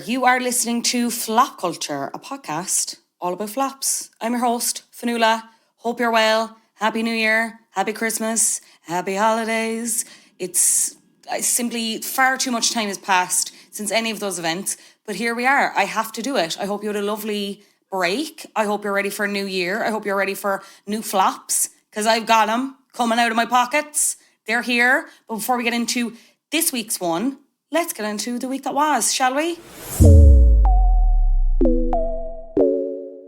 You are listening to Flop Culture, a podcast all about flops. I'm your host, Fionnuala. Hope you're well. Happy New Year. Happy Christmas. Happy holidays. It's simply far too much time has passed since any of those events. But here we are. I have to do it. I hope you had a lovely break. I hope you're ready for a new year. I hope you're ready for new flops, because I've got them coming out of my pockets. They're here. But before we get into this week's one, let's get into the week that was, shall we?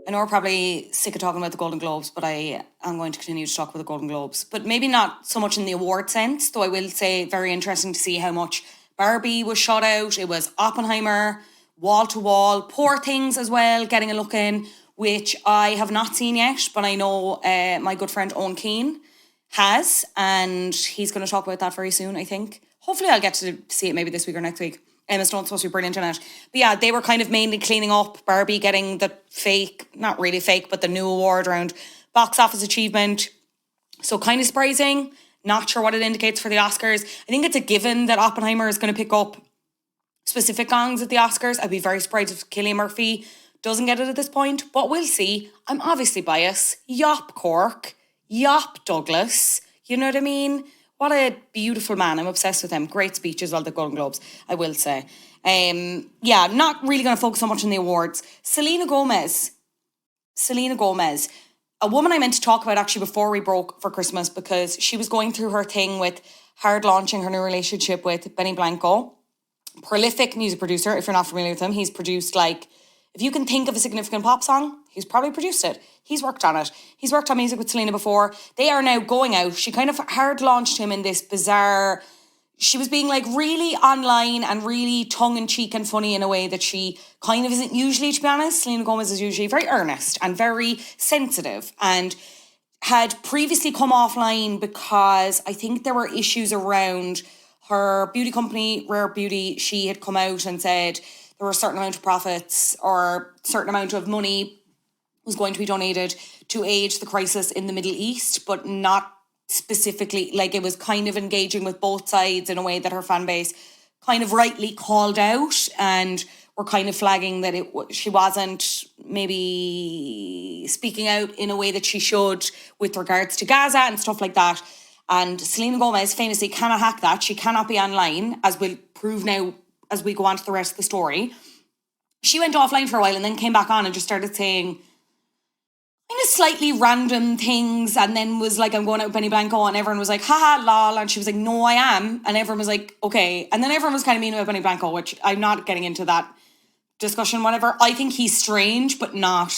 I know we're probably sick of talking about the Golden Globes, but I am going to continue to talk about the Golden Globes. But maybe not so much in the award sense, though I will say very interesting to see how much Barbie was shot out. It was Oppenheimer, wall to wall, Poor Things as well, getting a look in, which I have not seen yet, but I know my good friend Owen Keane has, and he's going to talk about that very soon, I think. Hopefully I'll get to see it maybe this week or next week. Emma Stone's supposed to be brilliant in it. But yeah, they were kind of mainly cleaning up Barbie getting the fake, not really fake, but the new award around box office achievement. So kind of surprising. Not sure what it indicates for the Oscars. I think it's a given that Oppenheimer is going to pick up specific gongs at the Oscars. I'd be very surprised if Cillian Murphy doesn't get it at this point, but we'll see. I'm obviously biased. Yop Cork. Yop Douglas. You know what I mean? What a beautiful man. I'm obsessed with him. Great speech as well, the Golden Globes, I will say. Not really going to focus so much on the awards. Selena Gomez, a woman I meant to talk about actually before we broke for Christmas, because she was going through her thing with hard launching her new relationship with Benny Blanco. Prolific music producer, if you're not familiar with him. He's produced, like, if you can think of a significant pop song, he's probably produced it. He's worked on it. He's worked on music with Selena before. They are now going out. She kind of hard launched him in this bizarre... She was being like really online and really tongue-in-cheek and funny in a way that she kind of isn't usually, to be honest. Selena Gomez is usually very earnest and very sensitive, and had previously come offline because I think there were issues around her beauty company, Rare Beauty. She had come out and said there were a certain amount of profits or a certain amount of money was going to be donated to aid the crisis in the Middle East, but not specifically, like, it was kind of engaging with both sides in a way that her fan base kind of rightly called out, and were kind of flagging that she wasn't maybe speaking out in a way that she should with regards to Gaza and stuff like that. And Selena Gomez famously cannot hack that. She cannot be online, as we'll prove now as we go on to the rest of the story. She went offline for a while and then came back on and just started saying kind of slightly random things, and then was like, I'm going out with Benny Blanco, and everyone was like, haha, lol, and she was like, no, I am, and everyone was like, okay, and then everyone was kind of mean about Benny Blanco, which I'm not getting into that discussion, whatever. I think he's strange, but not,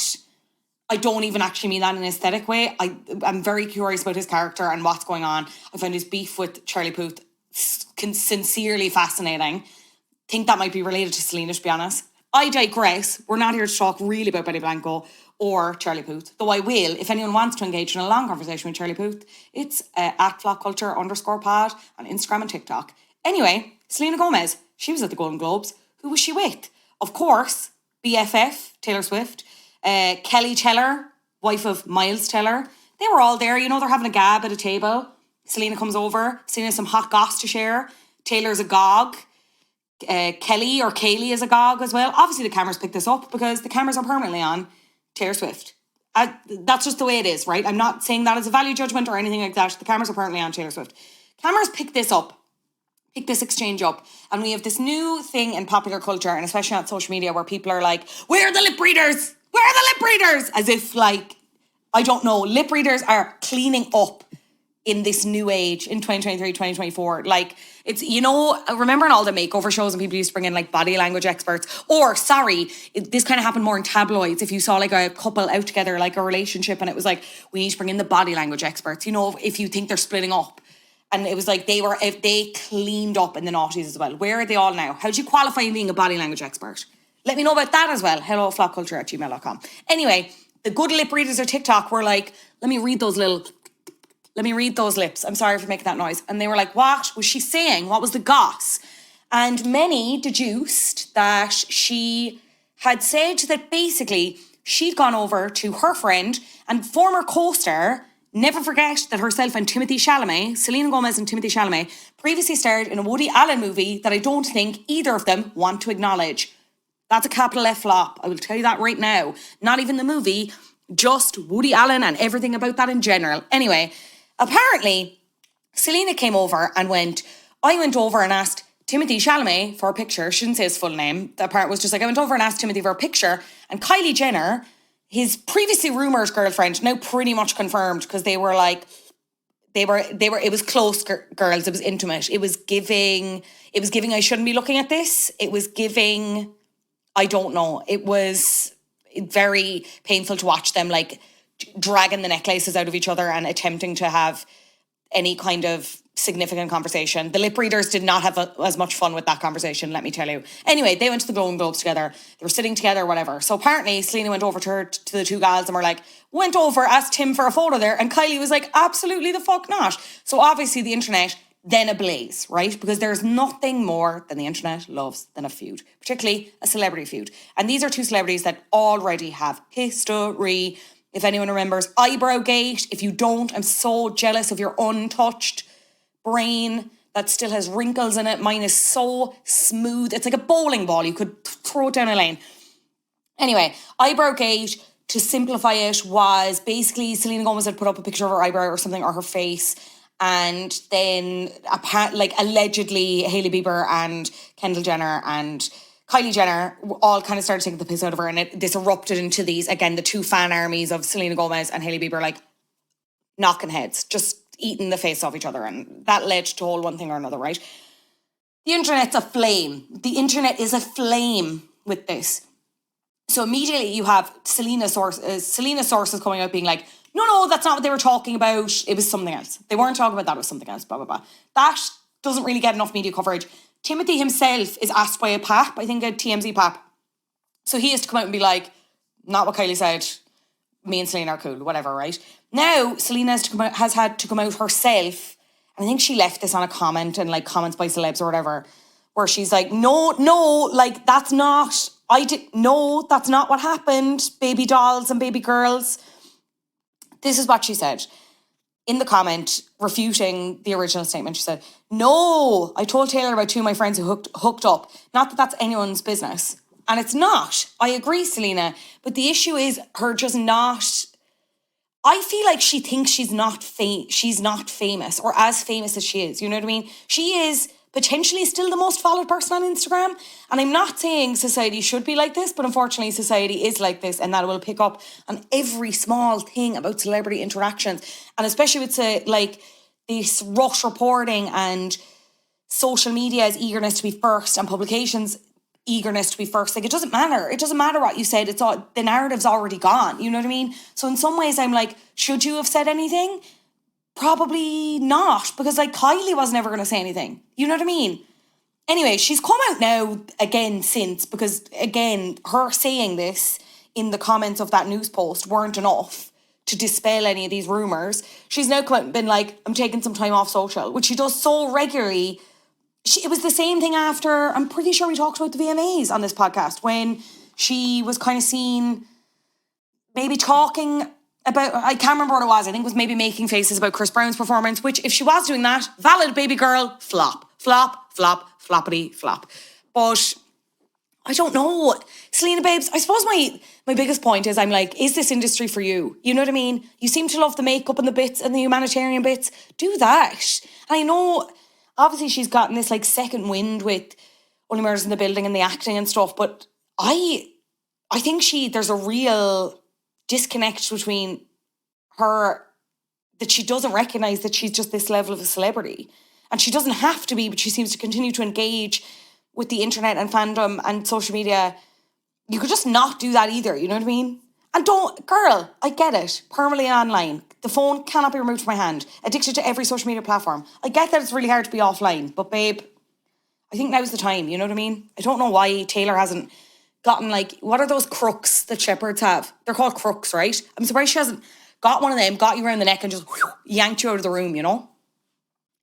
I don't even actually mean that in an aesthetic way. I'm very curious about his character and what's going on. I found his beef with Charlie Puth sincerely fascinating. Think that might be related to Selena, to be honest. I digress. We're not here to talk really about Benny Blanco or Charlie Puth, though I will, if anyone wants to engage in a long conversation with Charlie Puth, it's at flopculture_pod on Instagram and TikTok. Anyway, Selena Gomez, she was at the Golden Globes. Who was she with? Of course, BFF, Taylor Swift, Kelly Teller, wife of Miles Teller. They were all there, you know, they're having a gab at a table. Selena comes over, Selena has some hot goss to share. Taylor's agog. Kelly or Kaylee is agog as well. Obviously the cameras pick this up because the cameras are permanently on Taylor Swift. That's just the way it is, right? I'm not saying that as a value judgment or anything like that. The cameras are permanently on Taylor Swift. Cameras pick this up, pick this exchange up, and we have this new thing in popular culture, and especially on social media, where people are like, where are the lip readers? Where are the lip readers? As if, like, I don't know, lip readers are cleaning up in this new age, in 2023, 2024. Like, it's, you know, remember in all the makeover shows and people used to bring in like body language experts, or this kind of happened more in tabloids. If you saw like a couple out together, like a relationship, and it was like, we need to bring in the body language experts, you know, if you think they're splitting up. And it was like, if they cleaned up in the noughties as well. Where are they all now? How do you qualify being a body language expert? Let me know about that as well. Hello, flopculture@gmail.com. Anyway, the good lip readers of TikTok were like, let me read those lips. I'm sorry for making that noise. And they were like, what was she saying? What was the goss? And many deduced that she had said that basically she'd gone over to her friend and former co-star. Never forget that herself and Timothée Chalamet, Selena Gomez and Timothée Chalamet, previously starred in a Woody Allen movie that I don't think either of them want to acknowledge. That's a capital F flop. I will tell you that right now. Not even the movie, just Woody Allen and everything about that in general. Anyway, apparently, Selena came over and I went over and asked Timothy Chalamet for a picture. She didn't say his full name. The part was just like, I went over and asked Timothy for a picture. And Kylie Jenner, his previously rumoured girlfriend, now pretty much confirmed, because they were like, it was close girls. It was intimate. It was giving, I shouldn't be looking at this. It was giving, I don't know. It was very painful to watch them like dragging the necklaces out of each other and attempting to have any kind of significant conversation. The lip readers did not have as much fun with that conversation, let me tell you. Anyway, they went to the Golden Globes together. They were sitting together, whatever. So apparently Selena went over to the two gals and were like, went over, asked Tim for a photo there, and Kylie was like, absolutely the fuck not. So obviously the internet then ablaze, right? Because there's nothing more than the internet loves than a feud, particularly a celebrity feud. And these are two celebrities that already have history. If anyone remembers Eyebrowgate, if you don't, I'm so jealous of your untouched brain that still has wrinkles in it. Mine is so smooth. It's like a bowling ball. You could throw it down a lane. Anyway, Eyebrowgate, to simplify it, was basically Selena Gomez had put up a picture of her eyebrow or something, or her face. And then allegedly Hailey Bieber and Kendall Jenner and Kylie Jenner all kind of started taking the piss out of her. And this erupted into these, again, the two fan armies of Selena Gomez and Hailey Bieber, like knocking heads, just eating the face off each other. And that led to all one thing or another, right? The internet's aflame. The internet is aflame with this. So immediately you have Selena sources coming out being like, no, that's not what they were talking about. It was something else. They weren't talking about that. It was something else, blah, blah, blah. That doesn't really get enough media coverage. Timothy himself is asked by a pap, I think a TMZ pap. So he has to come out and be like, not what Kylie said. Me and Selena are cool, whatever, right? Now, Selena has had to come out herself. And I think she left this on a comment and like comments by celebs or whatever, where she's like, no, like that's not what happened, baby dolls and baby girls. This is what she said in the comment, refuting the original statement. She said, no, I told Taylor about two of my friends who hooked up. Not that that's anyone's business. And it's not. I agree, Selena. But the issue is her just not... I feel like she thinks she's not famous or as famous as she is. You know what I mean? She is potentially still the most followed person on Instagram. And I'm not saying society should be like this, but unfortunately society is like this, and that will pick up on every small thing about celebrity interactions. And especially with this rush reporting and social media's eagerness to be first and publications' eagerness to be first. Like, it doesn't matter. It doesn't matter what you said. It's all, the narrative's already gone. You know what I mean? So in some ways I'm like, should you have said anything? Probably not, because like Kylie was never going to say anything. You know what I mean? Anyway, she's come out now again since, because again, her saying this in the comments of that news post weren't enough to dispel any of these rumours. She's now come out and been like, I'm taking some time off social, which she does so regularly. It was the same thing after, I'm pretty sure we talked about the VMAs on this podcast, when she was kind of seen maybe talking about, I can't remember what it was. I think it was maybe making faces about Chris Brown's performance, which if she was doing that, valid baby girl, flop, floppity, flop. But I don't know. Selena babes, I suppose my biggest point is I'm like, is this industry for you? You know what I mean? You seem to love the makeup and the bits and the humanitarian bits. Do that. And I know, obviously she's gotten this like second wind with Only Murders in the Building and the acting and stuff, but I think there's a real disconnect between her, that she doesn't recognise that she's just this level of a celebrity. And she doesn't have to be, but she seems to continue to engage with the internet and fandom and social media. You could just not do that either, you know what I mean? And girl, I get it, permanently online. The phone cannot be removed from my hand. Addicted to every social media platform. I get that it's really hard to be offline, but babe, I think now's the time, you know what I mean? I don't know why Taylor hasn't gotten like, what are those crooks that shepherds have? They're called crooks, right? I'm surprised she hasn't got one of them, got you around the neck and just yanked you out of the room, you know?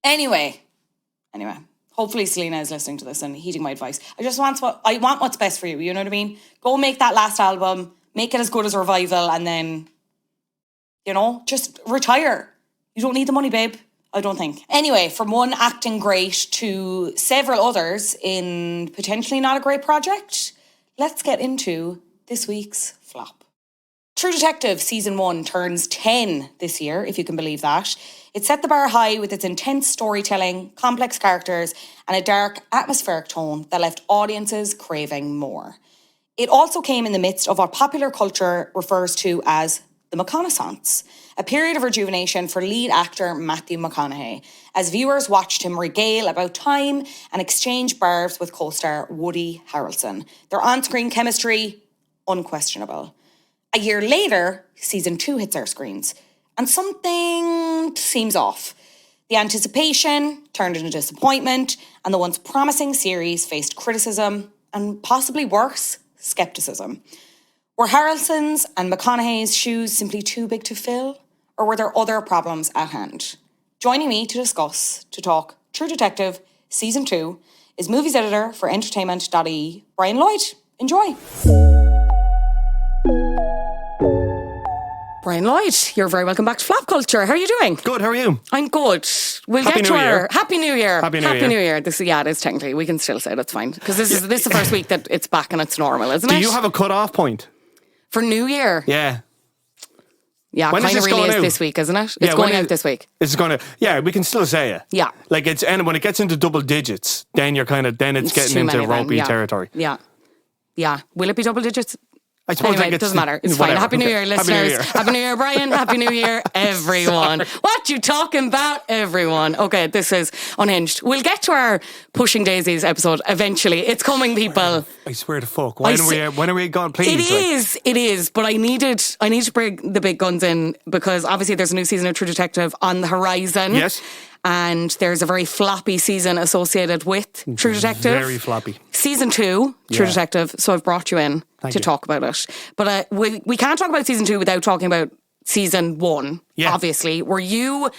Anyway, hopefully Selena is listening to this and heeding my advice. I want what's best for you, you know what I mean? Go make that last album, make it as good as Revival, and then, you know, just retire. You don't need the money, babe. I don't think. Anyway, from one acting great to several others in potentially not a great project, let's get into this week's flop. True Detective Season 1 turns 10 this year, if you can believe that. It set the bar high with its intense storytelling, complex characters, and a dark, atmospheric tone that left audiences craving more. It also came in the midst of what popular culture refers to as the McConaissance, a period of rejuvenation for lead actor Matthew McConaughey, as viewers watched him regale about time and exchange barbs with co-star Woody Harrelson. Their on-screen chemistry, unquestionable. A year later, Season 2 hits our screens, and something seems off. The anticipation turned into disappointment, and the once promising series faced criticism and, possibly worse, skepticism. Were Harrelson's and McConaughey's shoes simply too big to fill, or were there other problems at hand? Joining me to talk True Detective Season 2 is movies editor for entertainment.ie, Brian Lloyd. Enjoy. Brian Lloyd, you're very welcome back to Flop Culture. How are you doing? Good, how are you? I'm good. We'll Happy get to New our Year. Happy New Year. Happy New Year. This it is technically. We can still say that's fine because this is the first week that it's back and it's normal, isn't it? Do you have a cut-off point? For New Year? Yeah. Yeah, When kind is of this really going is out? this week, isn't it? It's going out this week. It's going to, yeah, we can still say it. Yeah. Like and when it gets into double digits, then you're then it's getting too into many then, ropey yeah. territory. Yeah. Yeah. Will it be double digits? I suppose Anyway, like it doesn't matter. It's whatever. fine. Happy New Okay. Year, Happy New listeners. Year. Happy New Year, Brian. Happy New Year, everyone. What you talking about, everyone? Okay, this is Unhinged. We'll get to our Pushing Daisies episode eventually. It's coming, people. I swear to fuck. When are we going, please? It is. But I need to bring the big guns in because obviously there's a new season of True Detective on the horizon. Yes. And there's a very floppy season associated with True Detective. Very floppy. Season 2, True Yeah. Detective. So I've brought you in to talk about it. But we can't talk about Season 2 without talking about Season 1, Yeah. obviously. Were you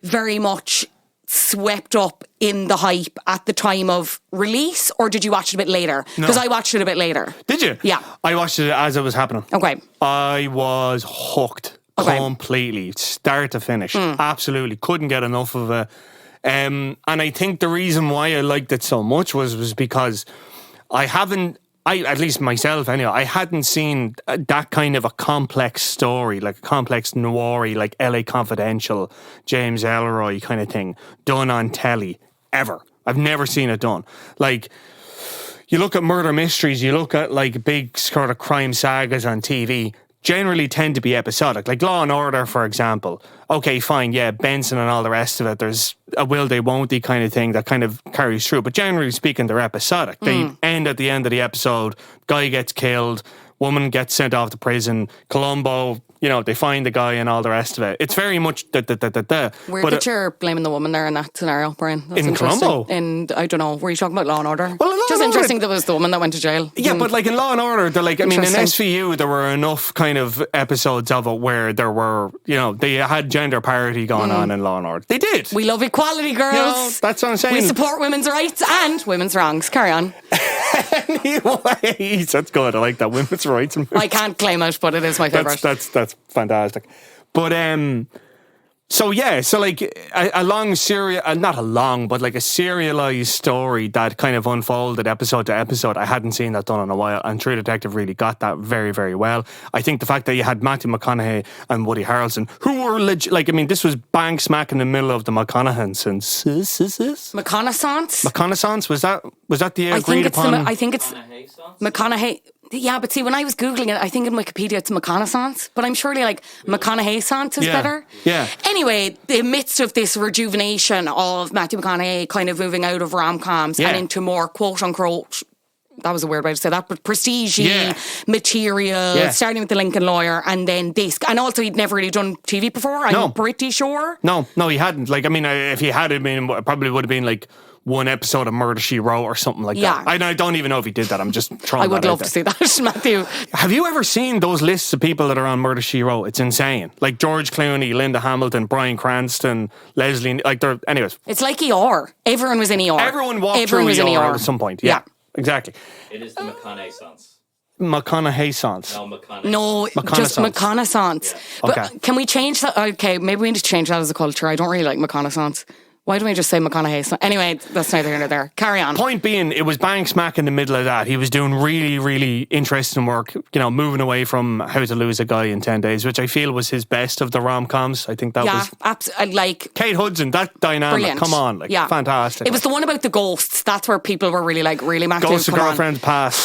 very much swept up in the hype at the time of release, or did you watch it a bit later? Because I watched it a bit later. Did you? Yeah. I watched it as it was happening. Okay. I was hooked. Okay. Completely, start to finish. Absolutely, couldn't get enough of it. And I think the reason why I liked it so much was because at least myself anyway, I hadn't seen that kind of a complex story, like a complex noir-y, like LA Confidential, James Ellroy kind of thing, done on telly, ever. I've never seen it done. Like, you look at murder mysteries, you look at like big sort of crime sagas on TV, generally tend to be episodic. Like Law and Order, for example. Okay, fine, yeah, Benson and all the rest of it, there's a will they, won't they kind of thing that kind of carries through. But generally speaking, they're episodic. They end at the end of the episode, guy gets killed, woman gets sent off to prison, Columbo, they find the guy and all the rest of it. It's very much Weird that you're blaming the woman there in that scenario, Brian. That's in interesting. Columbo? And I don't know, were you talking about Law and Order? Well, Law just and interesting Order- that it was the woman that went to jail. Yeah, but like in Law and Order, they're like, I mean, in Interesting. SVU, there were enough kind of episodes of it where there were, they had gender parity going on in Law and Order. They did. We love equality, girls. That's what I'm saying. We support women's rights and women's wrongs. Carry on. Anyways, that's good. I like that. Women's rights. I can't claim it, but it is my favourite. That's fantastic. But so like a long but like a serialized story that kind of unfolded episode to episode. I hadn't seen that done in a while, and True Detective really got that very, very well. I think the fact that you had Matthew McConaughey and Woody Harrelson, who were this was bang smack in the middle of the McConaughey's. McConaissance was that the agreed upon? I think it's McConaughey. Yeah, but see, when I was Googling it, I think in Wikipedia it's McConaissance, but I'm surely like McConaughey-sance is better. Yeah. Anyway, the midst of this rejuvenation of Matthew McConaughey kind of moving out of rom-coms and into more quote-unquote, that was a weird way to say that, but prestige-y material, starting with The Lincoln Lawyer and then this. And also he'd never really done TV before, I'm pretty sure. No, he hadn't. Like, I mean, if he had, it probably would have been like one episode of Murder, She Wrote or something like that. I don't even know if he did that. I'm just throwing that out there. I would love to see that, Matthew. Have you ever seen those lists of people that are on Murder, She Wrote? It's insane. Like George Clooney, Linda Hamilton, Bryan Cranston, Leslie... anyways. It's like ER. Everyone was in ER. Everyone walked through ER at some point. Yeah, exactly. It is the McConaughey-sance. McConaughey-sance. No, just McConaissance. Yeah. But Okay. can we change that? Okay, maybe we need to change that as a culture. I don't really like McConaissance. Why don't we just say McConaughey? Anyway, that's neither here nor there. Carry on. Point being, it was bang smack in the middle of that. He was doing really, really interesting work, moving away from How to Lose a Guy in 10 Days, which I feel was his best of the rom-coms. I think that was... Yeah, absolutely. Kate Hudson, that dynamic, brilliant. come on, fantastic. It was the one about the ghosts. That's where people were really matching. Ghosts of Girlfriend's Past.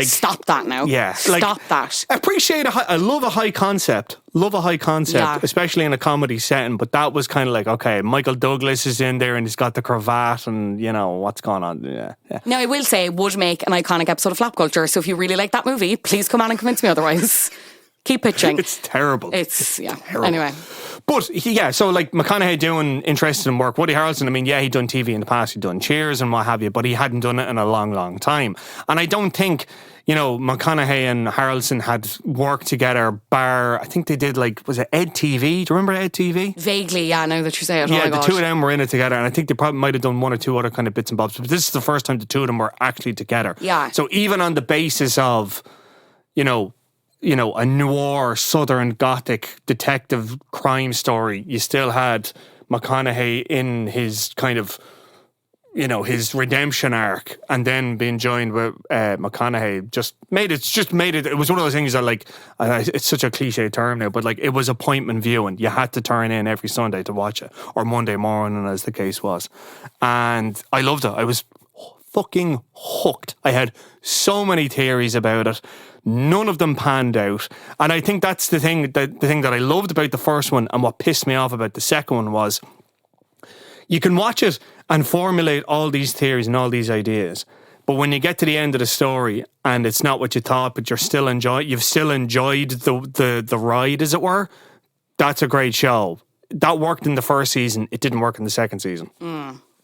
Stop that now. Yeah. Stop that. I love a high concept. Especially in a comedy setting. But that was kind of like, okay, Michael Douglas is in there and he's got the cravat and, what's going on. Yeah. Now, I will say, it would make an iconic episode of Flap Culture. So if you really like that movie, please come on and convince me otherwise. Keep pitching. It's terrible. It's terrible. Anyway. But, so like McConaughey doing interesting work. Woody Harrelson, I mean, yeah, he'd done TV in the past. He'd done Cheers and what have you, but he hadn't done it in a long, long time. And I don't think... McConaughey and Harrelson had worked together bar, I think they did was it Ed TV? Do you remember Ed TV? Vaguely, yeah, now that you say it. Yeah, the two of them were in it together and I think they probably might have done one or two other kind of bits and bobs, but this is the first time the two of them were actually together. Yeah. So even on the basis of, a noir, southern gothic detective crime story, you still had McConaughey in his kind of his redemption arc, and then being joined with McConaughey just made it. It was one of those things that it's such a cliche term now, but it was appointment viewing. You had to turn in every Sunday to watch it, or Monday morning, as the case was. And I loved it. I was fucking hooked. I had so many theories about it. None of them panned out, and I think that's the thing. The thing that I loved about the first one, and what pissed me off about the second one was, you can watch it and formulate all these theories and all these ideas, but when you get to the end of the story and it's not what you thought, but you've still enjoyed the ride, as it were. That's a great show. That worked in the first season. It didn't work in the second season.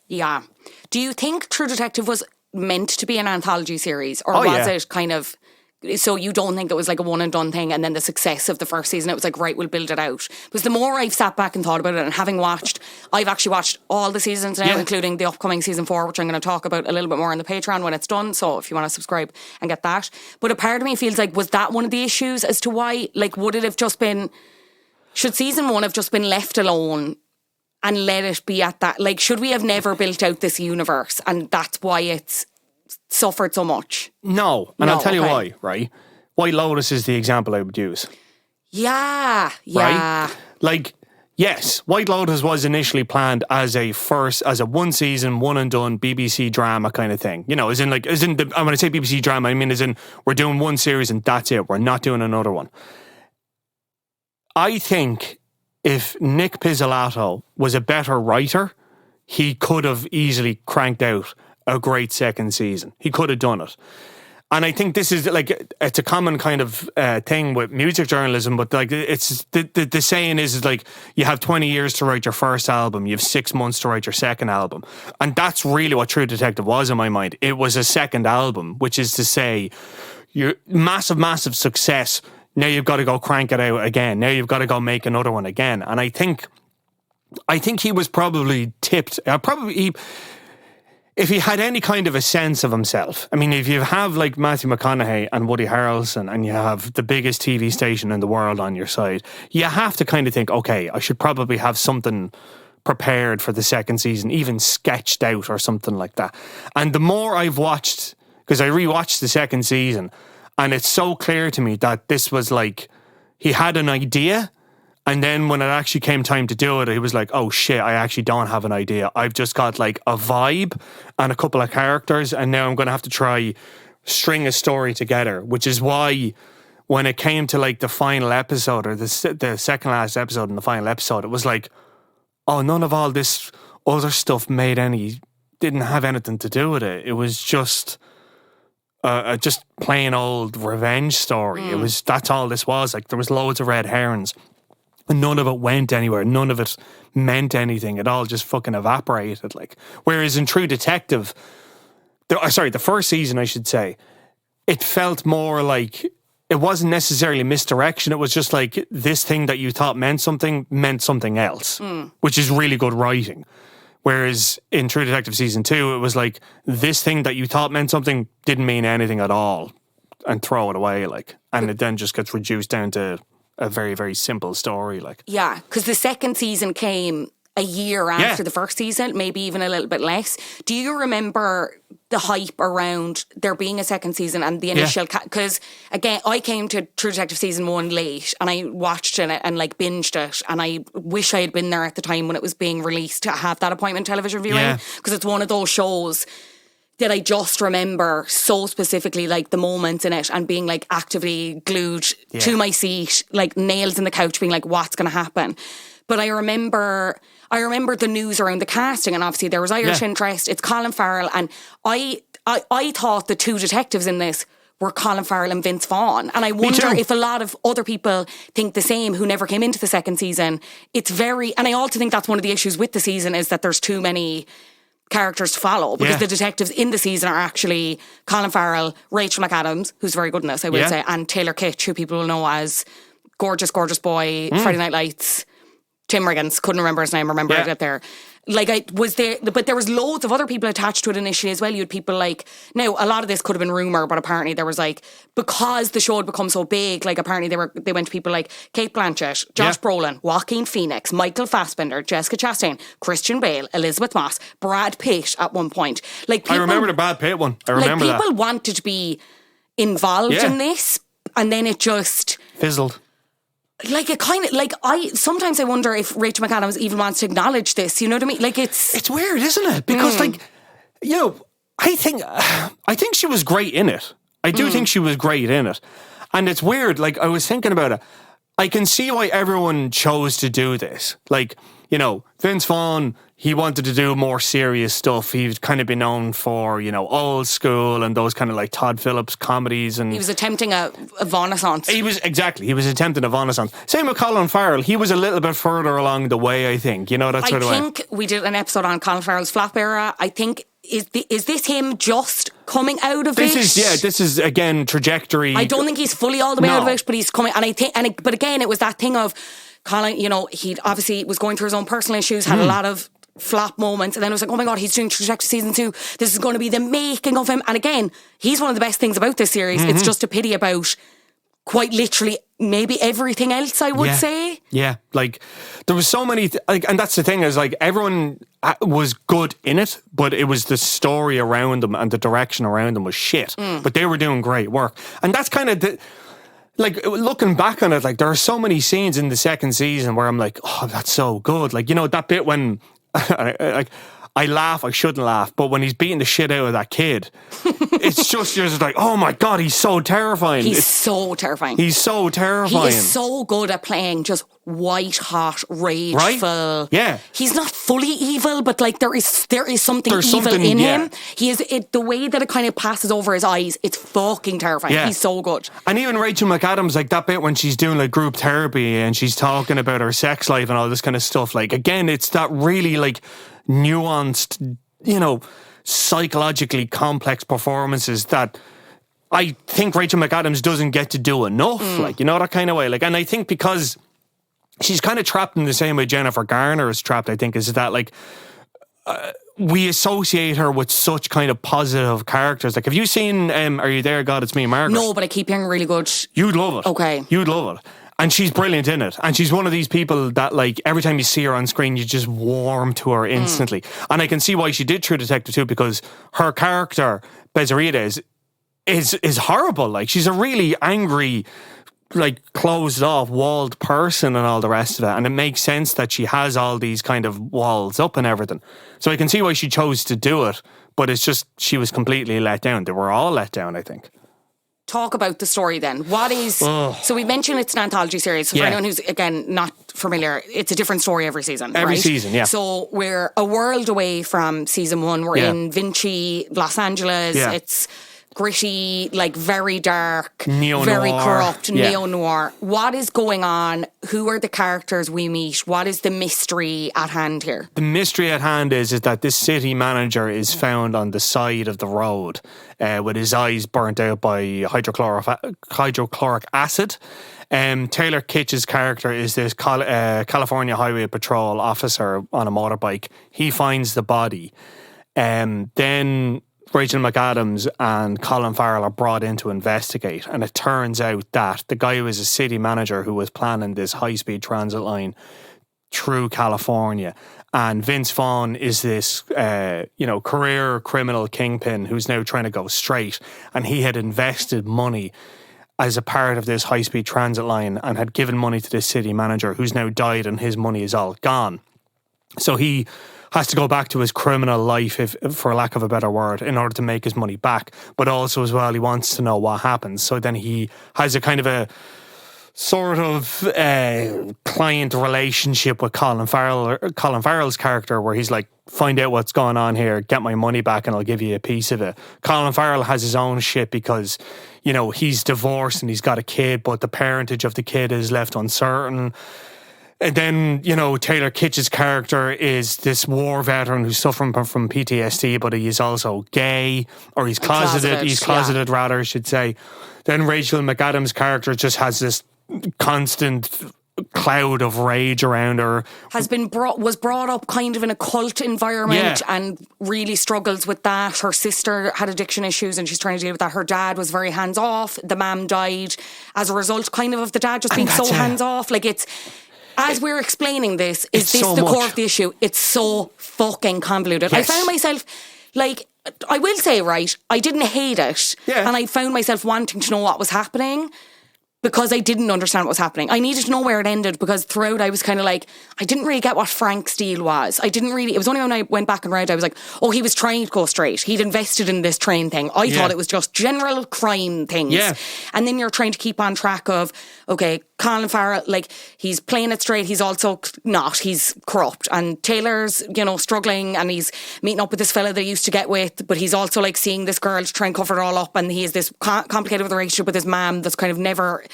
Yeah. Do you think True Detective was meant to be an anthology series, or it kind of? So you don't think it was like a one and done thing, and then the success of the first season, it was like, right, we'll build it out? Because the more I've sat back and thought about it, and I've actually watched all the seasons now, including the upcoming season 4, which I'm going to talk about a little bit more on the Patreon when it's done. So if you want to subscribe and get that. But a part of me feels like, was that one of the issues as to why, would it have just been, should season 1 have just been left alone and let it be at that? Should we have never built out this universe, and that's why it's suffered so much? No, and I'll tell you why, right? White Lotus is the example I would use. Yeah. Right? Yes, White Lotus was initially planned as a one season, one and done BBC drama kind of thing. When I say BBC drama, I mean as in we're doing one series and that's it. We're not doing another one. I think if Nick Pizzolatto was a better writer, he could have easily cranked out a great second season. He could have done it. And I think this is it's a common kind of thing with music journalism, but it's the saying is you have 20 years to write your first album, you have 6 months to write your second album. And that's really what True Detective was in my mind. It was a second album, which is to say, you're massive success. Now you've got to go crank it out again. Now you've got to go make another one again. And I think he was probably tipped. If he had any kind of a sense of himself, I mean, if you have Matthew McConaughey and Woody Harrelson and you have the biggest TV station in the world on your side, you have to kind of think, okay, I should probably have something prepared for the second season, even sketched out or something like that. And the more I've watched, because I rewatched the second season, and it's so clear to me that this was he had an idea. And then when it actually came time to do it, he was like, oh shit, I actually don't have an idea. I've just got a vibe and a couple of characters, and now I'm going to have to try string a story together, which is why when it came to the final episode, or the second last episode and the final episode, it was oh, none of all this other stuff didn't have anything to do with it. It was just plain old revenge story. That's all this was. There was loads of red herrings. And none of it went anywhere. None of it meant anything. It all just fucking evaporated. Whereas in True Detective, the first season, I should say, it felt more it wasn't necessarily misdirection. It was just this thing that you thought meant something else, which is really good writing. Whereas in True Detective season 2, it was this thing that you thought meant something didn't mean anything at all, and throw it away. And it then just gets reduced down to a very, very simple story. Yeah, because the second season came a year after the first season, maybe even a little bit less. Do you remember the hype around there being a second season and the initial... Because, again, I came to True Detective Season 1 late and I watched it and, like, binged it, and I wish I had been there at the time when it was being released to have that appointment television viewing, because it's one of those shows that I just remember so specifically, like, the moments in it and being, like, actively glued to my seat, like, nails in the couch, being like, what's going to happen? But I remember the news around the casting, and obviously there was Irish interest. It's Colin Farrell, and I thought the two detectives in this were Colin Farrell and Vince Vaughn. And I wonder if a lot of other people think the same who never came into the second season. And I also think that's one of the issues with the season, is that there's too many characters to follow, because the detectives in the season are actually Colin Farrell, Rachel McAdams, who's very good in this, I will say, and Taylor Kitsch, who people will know as Gorgeous Boy, Friday Night Lights, Tim Riggins, couldn't remember his name, remember it there. Like, I was there, but there was loads of other people attached to it initially as well. You had people like, now a lot of this could have been rumour, but apparently there was, like, because the show had become so big, like, apparently they went to people like Kate Blanchett, Josh Brolin, Joaquin Phoenix, Michael Fassbender, Jessica Chastain, Christian Bale, Elizabeth Moss, Brad Pitt at one point. Like, people, I remember the Brad Pitt one. I remember that. People wanted to be involved in this, and then it just fizzled. Like, it kind of, like, sometimes I wonder if Rachel McAdams even wants to acknowledge this, you know what I mean? Like, it's weird, isn't it? Because, like, you know, I think she was great in it. I do think she was great in it. And it's weird, like, I was thinking about it. I can see why everyone chose to do this. Like, you know, Vince Vaughn, he wanted to do more serious stuff. He'd kind of been known for, you know, Old School and those kind of, like, Todd Phillips comedies. And he was attempting a Renaissance. He was attempting a Renaissance. Same with Colin Farrell. He was a little bit further along the way, I think. You know, that sort of way. I think we did an episode on Colin Farrell's flop era. I think, is this him just coming out of it? This is again trajectory. I don't think he's fully all the way out of it, but he's coming. And I think, but again, it was that thing of Colin. You know, he obviously was going through his own personal issues, had a lot of flop moments, and then it was like, oh my God, he's doing True Detective Season 2. This is going to be the making of him. And again, he's one of the best things about this series. It's just a pity about quite literally maybe everything else, I would say. Yeah, like there was so many, and that's the thing, is like everyone was good in it, but it was the story around them and the direction around them was shit. But they were doing great work, and that's kind of like, looking back on it, like, there are so many scenes in the second season where I'm like, oh, that's so good. Like, you know, that bit when I laugh, I shouldn't laugh, but when he's beating the shit out of that kid, it's just, you're just like, oh my God, he's so terrifying. He's so terrifying. He's so terrifying. He is so good at playing just white hot, rageful. Right? Yeah. He's not fully evil, but like there is something evil in him. He is the way that it kind of passes over his eyes, it's fucking terrifying. Yeah. He's so good. And even Rachel McAdams, like that bit when she's doing like group therapy and she's talking about her sex life and all this kind of stuff, like, again, it's that really like nuanced, you know, psychologically complex performances that I think Rachel McAdams doesn't get to do enough, like, you know, that kind of way. Like, and I think because she's kind of trapped in the same way Jennifer Garner is trapped, I think, is that like we associate her with such kind of positive characters. Like, have you seen Are You There, God, It's Me, Margaret? No, but I keep hearing really good. You'd love it. Okay. You'd love it. And she's brilliant in it. And she's one of these people that, like, every time you see her on screen, you just warm to her instantly. And I can see why she did True Detective too, because her character, Bezarita, is horrible. Like, she's a really angry, like, closed off, walled person and all the rest of it. And it makes sense that she has all these kind of walls up and everything. So I can see why she chose to do it. But it's just, she was completely let down. They were all let down, I think. Talk about the story then. What is... So we mentioned it's an anthology series. So for anyone who's, again, not familiar, it's a different story every season, Every season, yeah. So we're a world away from season 1. We're in Vinci, Los Angeles. Yeah. It's gritty, like very dark, neo-noir. Very corrupt, neo-noir. What is going on? Who are the characters we meet? What is the mystery at hand here? The mystery at hand is that this city manager is found on the side of the road with his eyes burnt out by hydrochloric acid. Taylor Kitsch's character is this California Highway Patrol officer on a motorbike. He finds the body. Then Rachel McAdams and Colin Farrell are brought in to investigate, and it turns out that the guy who was a city manager who was planning this high-speed transit line through California. And Vince Vaughn is this, career criminal kingpin who's now trying to go straight. And he had invested money as a part of this high-speed transit line and had given money to this city manager who's now died and his money is all gone. So he has to go back to his criminal life, if for lack of a better word, in order to make his money back. But also as well, he wants to know what happens. So then he has a kind of a sort of client relationship with Colin Farrell's character, where he's like, find out what's going on here, get my money back and I'll give you a piece of it. Colin Farrell has his own shit because, he's divorced and he's got a kid, but the parentage of the kid is left uncertain. And then, Taylor Kitsch's character is this war veteran who's suffering from PTSD, but he's also gay, or he's closeted. He's closeted, rather, I should say. Then Rachel McAdams' character just has this constant cloud of rage around her. Was brought up kind of in a cult environment and really struggles with that. Her sister had addiction issues and she's trying to deal with that. Her dad was very hands off. The mum died as a result kind of the dad just being so hands off. Like as we're explaining this, is this the core of the issue? It's so fucking convoluted. Yes. I found myself, I will say, I didn't hate it. Yeah. And I found myself wanting to know what was happening because I didn't understand what was happening. I needed to know where it ended because throughout I was kind of like, I didn't really get what Frank's deal was. It was only when I went back and read, I was like, oh, he was trying to go straight. He'd invested in this train thing. I thought it was just general crime things. Yeah. And then you're trying to keep on track of, okay, Colin Farrell, he's playing it straight. He's also not. He's corrupt. And Taylor's, struggling and he's meeting up with this fella that he used to get with, but he's also seeing this girl to try and cover it all up. And he has this complicated with a relationship with his mum that's kind of never...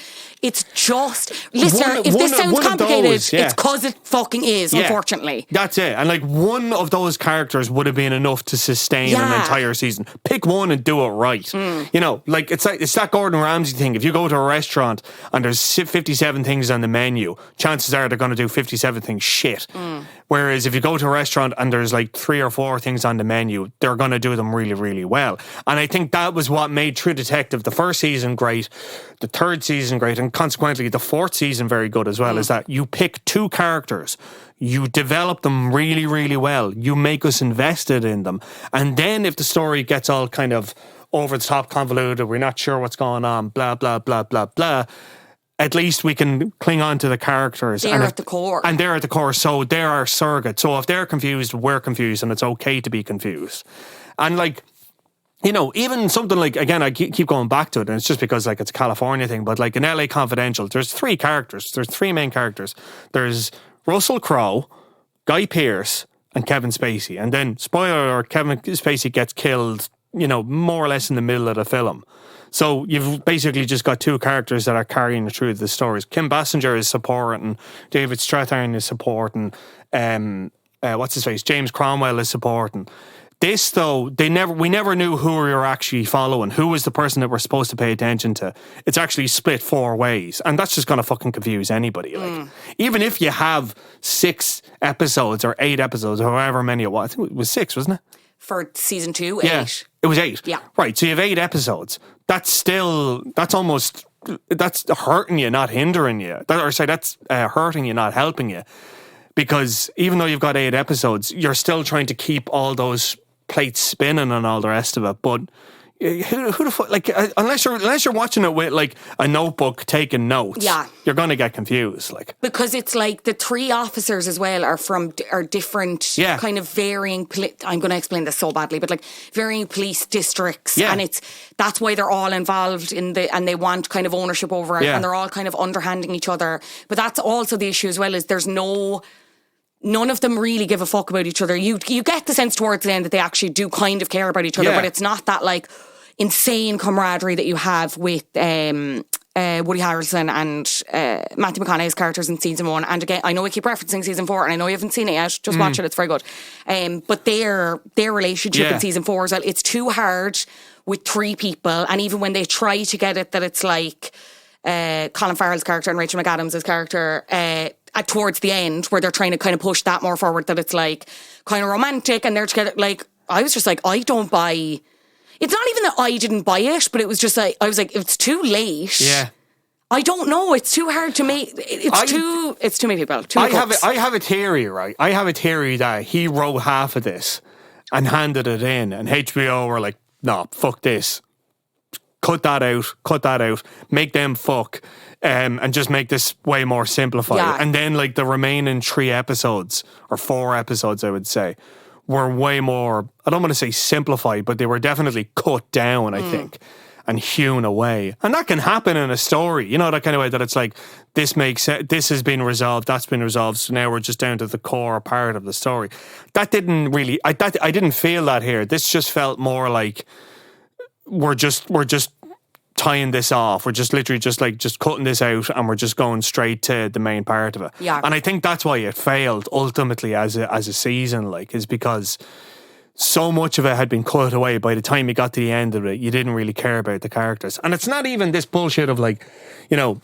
It's just... Listener, if this sounds complicated, it's because it fucking is, unfortunately. That's it. And one of those characters would have been enough to sustain an entire season. Pick one and do it right. It's that Gordon Ramsay thing. If you go to a restaurant and there's 57 things on the menu, chances are they're going to do 57 things shit. Whereas if you go to a restaurant and there's 3 or 4 things on the menu, they're going to do them really, really well. And I think that was what made True Detective the first season great, the third season great, and consequently the fourth season very good as well, is that you pick 2 characters, you develop them really, really well, you make us invested in them, and then if the story gets all kind of over the top convoluted, we're not sure what's going on, blah, blah, blah, blah, blah, at least we can cling on to the characters. They're at the core. And they're at the core, so they're our surrogate. So if they're confused, we're confused, and it's okay to be confused. And even something again, I keep going back to it, and it's just because it's a California thing, but in LA Confidential, there's 3 characters. There's 3 main characters. There's Russell Crowe, Guy Pearce, and Kevin Spacey. And then, spoiler alert, Kevin Spacey gets killed, more or less in the middle of the film. So you've basically just got 2 characters that are carrying through the stories. Kim Basinger is supporting, David Strathairn is supporting, James Cromwell is supporting. This, though, we never knew who we were actually following. Who was the person that we're supposed to pay attention to? It's actually split 4 ways, and that's just going to fucking confuse anybody. Even if you have 6 episodes or 8 episodes, or however many it was, I think it was 6, wasn't it? For season 2, 8. Yeah, it was 8. Yeah. Right, so you have 8 episodes. That's hurting you, not hindering you. That's hurting you, not helping you. Because even though you've got 8 episodes, you're still trying to keep all those plates spinning and all the rest of it. But who the fuck, unless you're watching it with a notebook taking notes, you're going to get confused. Because it's the 3 officers as well are different, kind of varying. I'm going to explain this so badly, but varying police districts, and that's why they're all involved and they want kind of ownership over it, and they're all kind of underhanding each other. But that's also the issue as well, is none of them really give a fuck about each other. You get the sense towards the end that they actually do kind of care about each other, but it's not that insane camaraderie that you have with Woody Harrelson and Matthew McConaughey's characters in season 1. And again, I know I keep referencing season 4, and I know you haven't seen it yet. Just watch it; it's very good. But their relationship in season 4 as well, it's too hard with 3 people, and even when they try to get it, that it's Colin Farrell's character and Rachel McAdams' character. Towards the end, where they're trying to kind of push that more forward, that it's kind of romantic, and they're together. I was just I don't buy. It's not even that I didn't buy it, but it was just I was it's too late. Yeah. I don't know. It's too hard to make. It's too many people. I have a theory, right? I have a theory that he wrote half of this and handed it in, and HBO were like, "No, fuck this. Cut that out. Make them fuck." And just make this way more simplified. Yeah. And then like the remaining 3 episodes or 4 episodes, I would say, were way more, I don't want to say simplified, but they were definitely cut down, I think, and hewn away. And that can happen in a story, you know, that kind of way that it's like, this has been resolved, that's been resolved, so now we're just down to the core part of the story. That didn't really, I didn't feel that here. This just felt more like we're just tying this off. We're just literally just cutting this out, and we're just going straight to the main part of it. Yeah. And I think that's why it failed ultimately as a season, like, is because so much of it had been cut away. By the time you got to the end of it, you didn't really care about the characters. And it's not even this bullshit of like, you know,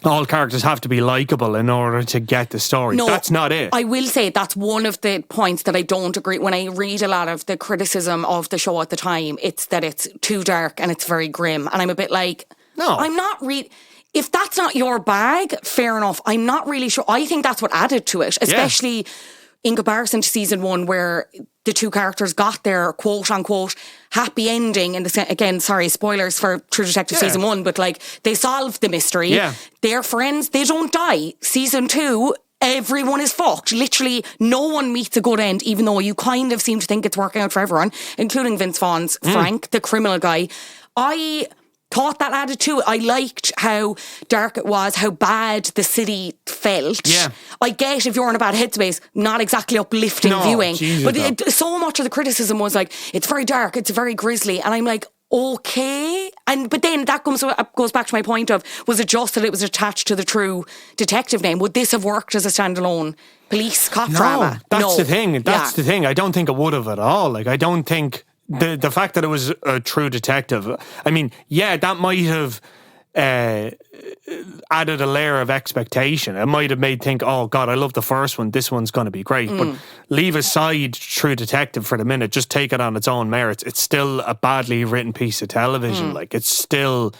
all characters have to be likable in order to get the story. No, that's not it. I will say that's one of the points that I don't agree. When I read a lot of the criticism of the show at the time, it's that it's too dark and it's very grim. And I'm a bit like, No. I'm not really... If that's not your bag, fair enough. I'm not really sure. I think that's what added to it, especially in comparison to season 1, where the 2 characters got their quote-unquote happy ending. Again, sorry, spoilers for True Detective season 1, but like, they solved the mystery. Yeah. They're friends. They don't die. Season 2, everyone is fucked. Literally, no one meets a good end, even though you kind of seem to think it's working out for everyone, including Vince Vaughn's Frank, the criminal guy. I thought that added to it. I liked how dark it was, how bad the city felt. Yeah. I get if you're in a bad headspace, not exactly uplifting viewing. Jesus, but so much of the criticism was like, it's very dark, it's very grisly. And I'm like, okay. But then that goes back to my point of, was it just that it was attached to the True Detective name? Would this have worked as a standalone police cop drama? That's the thing. That's the thing. I don't think it would have at all. Like, I don't think... The fact that it was a True Detective, I mean, yeah, that might have added a layer of expectation. It might have made think, oh God, I love the first one, this one's going to be great. But leave aside True Detective for the minute, just take it on its own merits. It's still a badly written piece of television. Like, it still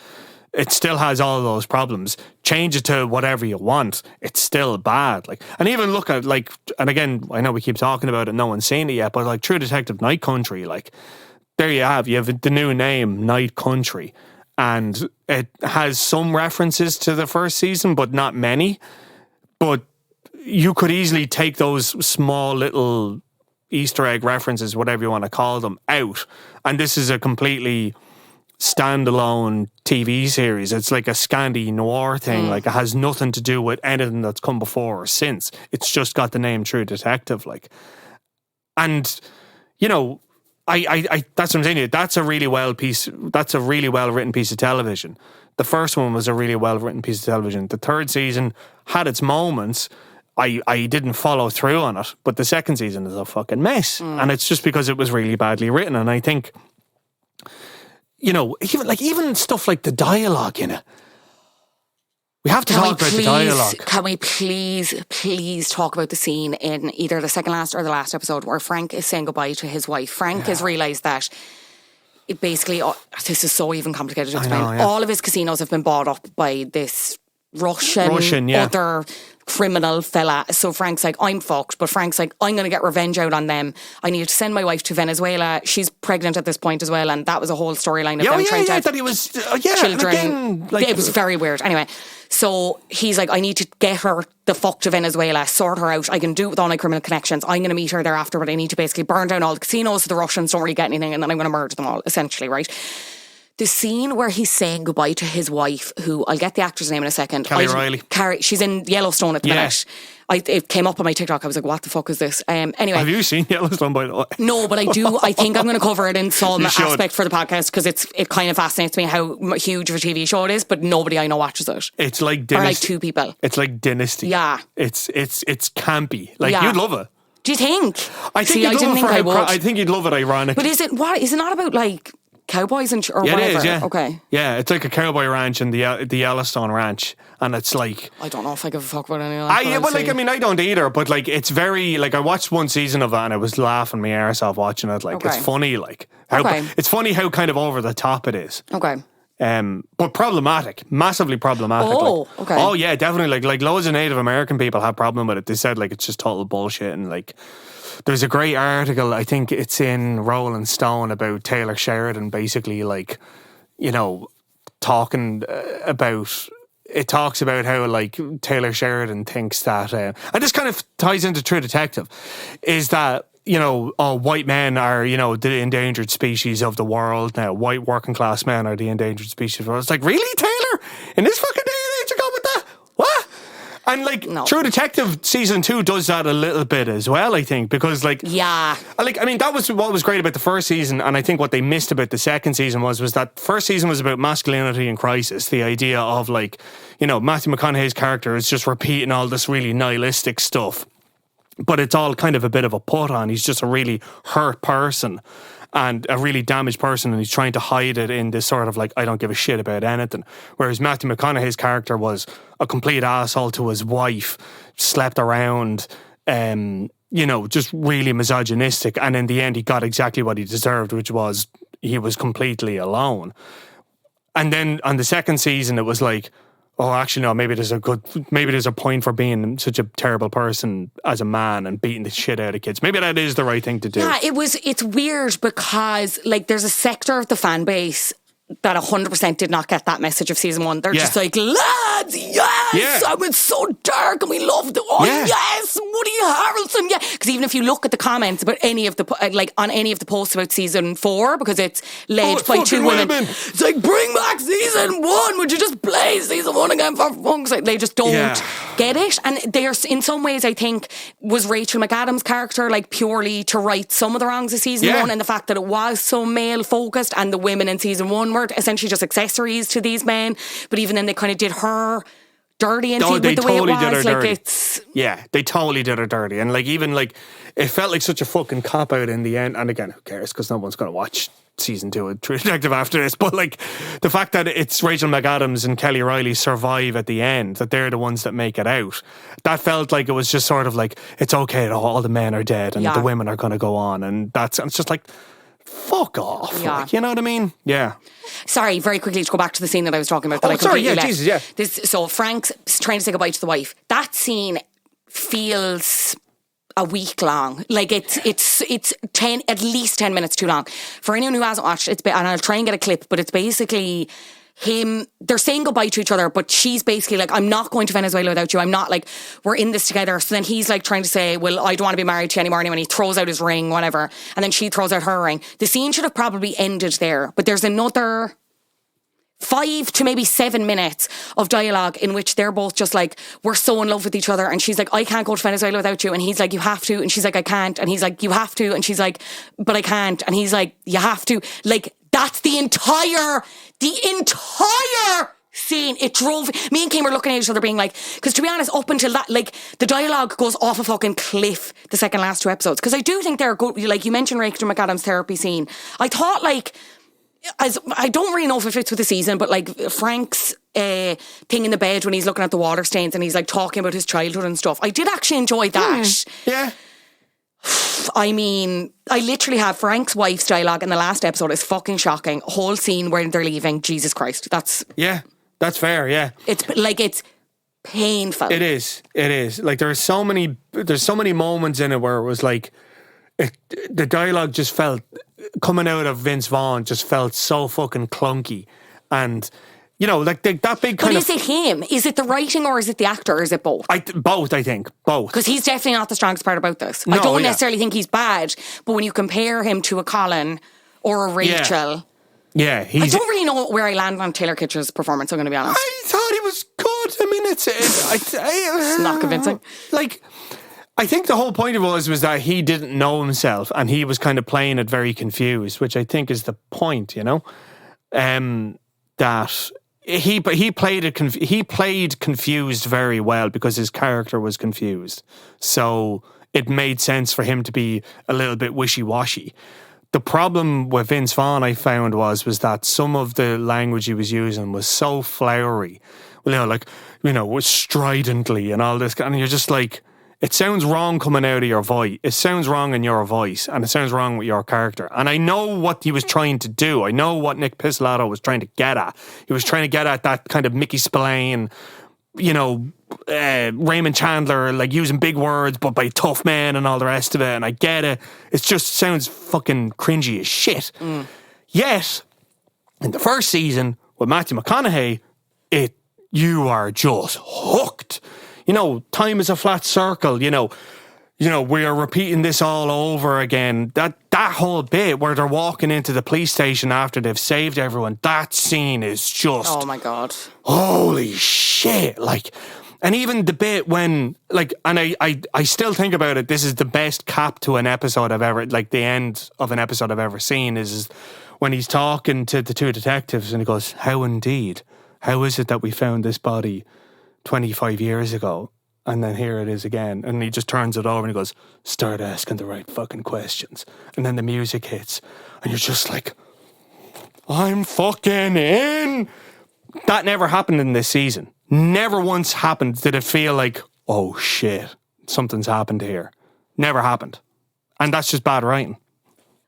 has all those problems. Change it to whatever you want. It's still bad. Like, and even look at, like, and again, I know we keep talking about it, no one's seen it yet, but like True Detective Night Country, like, there you have the new name, Night Country. And it has some references to the first season, but not many. But you could easily take those small little Easter egg references, whatever you want to call them, out. And this is a completely standalone TV series. It's like a Scandi noir thing. Like, it has nothing to do with anything that's come before or since. It's just got the name True Detective. Like, and you know, I that's what I'm saying to you. That's a really well written piece of television. The first one was a really well written piece of television. The third season had its moments. I didn't follow through on it, but the second season is a fucking mess. And it's just because it was really badly written. And I think, you know, even stuff like the dialogue in it. We have to talk about the dialogue. Can we please talk about the scene in either the second last or the last episode where Frank is saying goodbye to his wife? Frank has realised that it basically, this is so even complicated to explain. All of his casinos have been bought up by this Russian other criminal fella. So Frank's like, I'm fucked. But Frank's like, I'm going to get revenge out on them. I need to send my wife to Venezuela. She's pregnant at this point as well. And that was a whole storyline of them trying to have that he was, children. Again, like, it was very weird. Anyway, so he's like, I need to get her the fuck to Venezuela, sort her out. I can do it with all my criminal connections. I'm going to meet her there after, but I need to basically burn down all the casinos so the Russians don't really get anything, and then I'm going to murder them all, essentially, right? The scene where he's saying goodbye to his wife, who I'll get the actor's name in a second. Kelly Riley. She's in Yellowstone at the minute. It came up on my TikTok. I was like, what the fuck is this? Anyway. Have you seen Yellowstone, by the way? No, but I do. I think I'm going to cover it in some aspect for the podcast because it kind of fascinates me how huge of a TV show it is, but nobody I know watches it. It's like Dynasty. Or like 2 people. It's like Dynasty. Yeah. It's campy. Like, you'd love it. Do you think? I think I think you'd love it, ironically. But is it not about like cowboys or whatever? It is, yeah. Okay. Yeah, it's like a cowboy ranch and the Yellowstone ranch, and it's like, I don't know if I give a fuck about any of that. I mean, I don't either, but like, it's very, like, I watched one season of it and I was laughing my arse off watching it. Like, it's funny, like, it's funny how kind of over the top it is. Okay. But problematic, massively problematic. Oh, okay. Oh yeah, definitely. Like loads of Native American people have problem with it. They said like it's just total bullshit, and like there's a great article, I think it's in Rolling Stone, about Taylor Sheridan basically like, you know, talking about. It talks about how like Taylor Sheridan thinks that, and this kind of ties into True Detective, is that, you know, white men are, you know, the endangered species of the world now. White working class men are the endangered species of the world. It's like, really, Taylor? In this fucking day and age, you go with that? What? And like, No. True Detective season 2 does that a little bit as well, I think, because like, Yeah. like, I mean, that was what was great about the first season, and I think what they missed about the second season was that first season was about masculinity in crisis. The idea of like, you know, Matthew McConaughey's character is just repeating all this really nihilistic stuff, but it's all kind of a bit of a put on. He's just a really hurt person and a really damaged person, and he's trying to hide it in this sort of like, I don't give a shit about anything. Whereas Matthew McConaughey's character was a complete asshole to his wife, slept around, you know, just really misogynistic. And in the end, he got exactly what he deserved, which was he was completely alone. And then on the second season, it was like, oh, actually, no, maybe there's a point for being such a terrible person as a man and beating the shit out of kids. Maybe that is the right thing to do. Yeah, it's weird because like there's a sector of the fan base that 100% did not get that message of season 1. They're just like, lads, yes, I was so dark and we loved it. Oh, yes, Woody Harrelson, yeah. Because even if you look at the comments about any of the, like on any of the posts about season 4, because it's led by 2 women, it's like, bring back season 1. Would you just play season 1 again for funk's sake? They just don't get it. And they're, in some ways, I think, was Rachel McAdams' character like purely to right some of the wrongs of season 1, and the fact that it was so male focused and the women in season 1 were essentially just accessories to these men. But even then, they kind of did her dirty and with the way it was. Like, it's they totally did her dirty, and like even like it felt like such a fucking cop out in the end. And again, who cares? Because no one's going to watch season 2 of True Detective after this. But like the fact that it's Rachel McAdams and Kelly Riley survive at the end, that they're the ones that make it out, that felt like it was just sort of like, it's okay, all the men are dead and the women are going to go on, and it's just like, fuck off. Like, you know what I mean? Yeah. Sorry, very quickly to go back to the scene that I was talking about. So Frank's trying to say goodbye to the wife. That scene feels a week long. Like it's at least 10 minutes too long. For anyone who hasn't watched it, and I'll try and get a clip, but it's basically him, they're saying goodbye to each other, but she's basically like, I'm not going to Venezuela without you. I'm not, like, we're in this together. So then he's like trying to say, well, I don't want to be married to you anymore. And he throws out his ring, whatever. And then she throws out her ring. The scene should have probably ended there, but there's another 5 to maybe 7 minutes of dialogue in which they're both just like, we're so in love with each other. And she's like, I can't go to Venezuela without you. And he's like, you have to. And she's like, I can't. And he's like, you have to. And she's like, but I can't. And he's like, you have to. Like, that's the entire scene. It drove me and Kim were looking at each other being like, because to be honest, up until that, like, the dialogue goes off a fucking cliff the second last 2 episodes, because I do think they're good. Like you mentioned Rachel McAdams' therapy scene, I thought, like, as I don't really know if it fits with the season, but like Frank's thing in the bed when he's looking at the water stains and he's like talking about his childhood and stuff, I did actually enjoy that. Yeah. I mean, I literally have Frank's wife's dialogue in the last episode is fucking shocking. Whole scene where they're leaving, Jesus Christ. That's fair, yeah. It's like, it's painful. It is. Like there's so many moments in it where it was like, the dialogue just felt, coming out of Vince Vaughn, just felt so fucking clunky. And, you know, like that big kind of... But is it him? Is it the writing or is it the actor or is it both? Both, I think. Both. Because he's definitely not the strongest part about this. No, I don't necessarily think he's bad, but when you compare him to a Colin or a Rachel... Yeah, I don't really know where I land on Taylor Kitsch's performance, I'm going to be honest. I thought he was good. I mean, it's not convincing. Like, I think the whole point of it was that he didn't know himself and he was kind of playing it very confused, which I think is the point, you know? That he played confused very well because his character was confused. So it made sense for him to be a little bit wishy-washy. The problem with Vince Vaughn, I found, was that some of the language he was using was so flowery. Well, you know, like, you know, was stridently and all this. And you're just like, it sounds wrong coming out of your voice. It sounds wrong in your voice, and it sounds wrong with your character. And I know what he was trying to do. I know what Nick Pizzolatto was trying to get at. He was trying to get at that kind of Mickey Spillane, Raymond Chandler, like using big words, but by tough men and all the rest of it. And I get it. It just sounds fucking cringy as shit. Yet, in the first season with Matthew McConaughey, you are just hooked. Time is a flat circle. We are repeating this all over again. That whole bit where they're walking into the police station after they've saved everyone, that scene is just... Oh my God. Holy shit. And even the bit when, and I still think about it, this is the best cap to an episode I've ever, the end of an episode I've ever seen, is when he's talking to the two detectives and he goes, how indeed? How is it that we found this body 25 years ago? And then here it is again. And he just turns it over and he goes, start asking the right fucking questions. And then the music hits. And you're just like, I'm fucking in. That never happened in this season. Never once happened did it feel like, oh shit, something's happened here. Never happened. And that's just bad writing.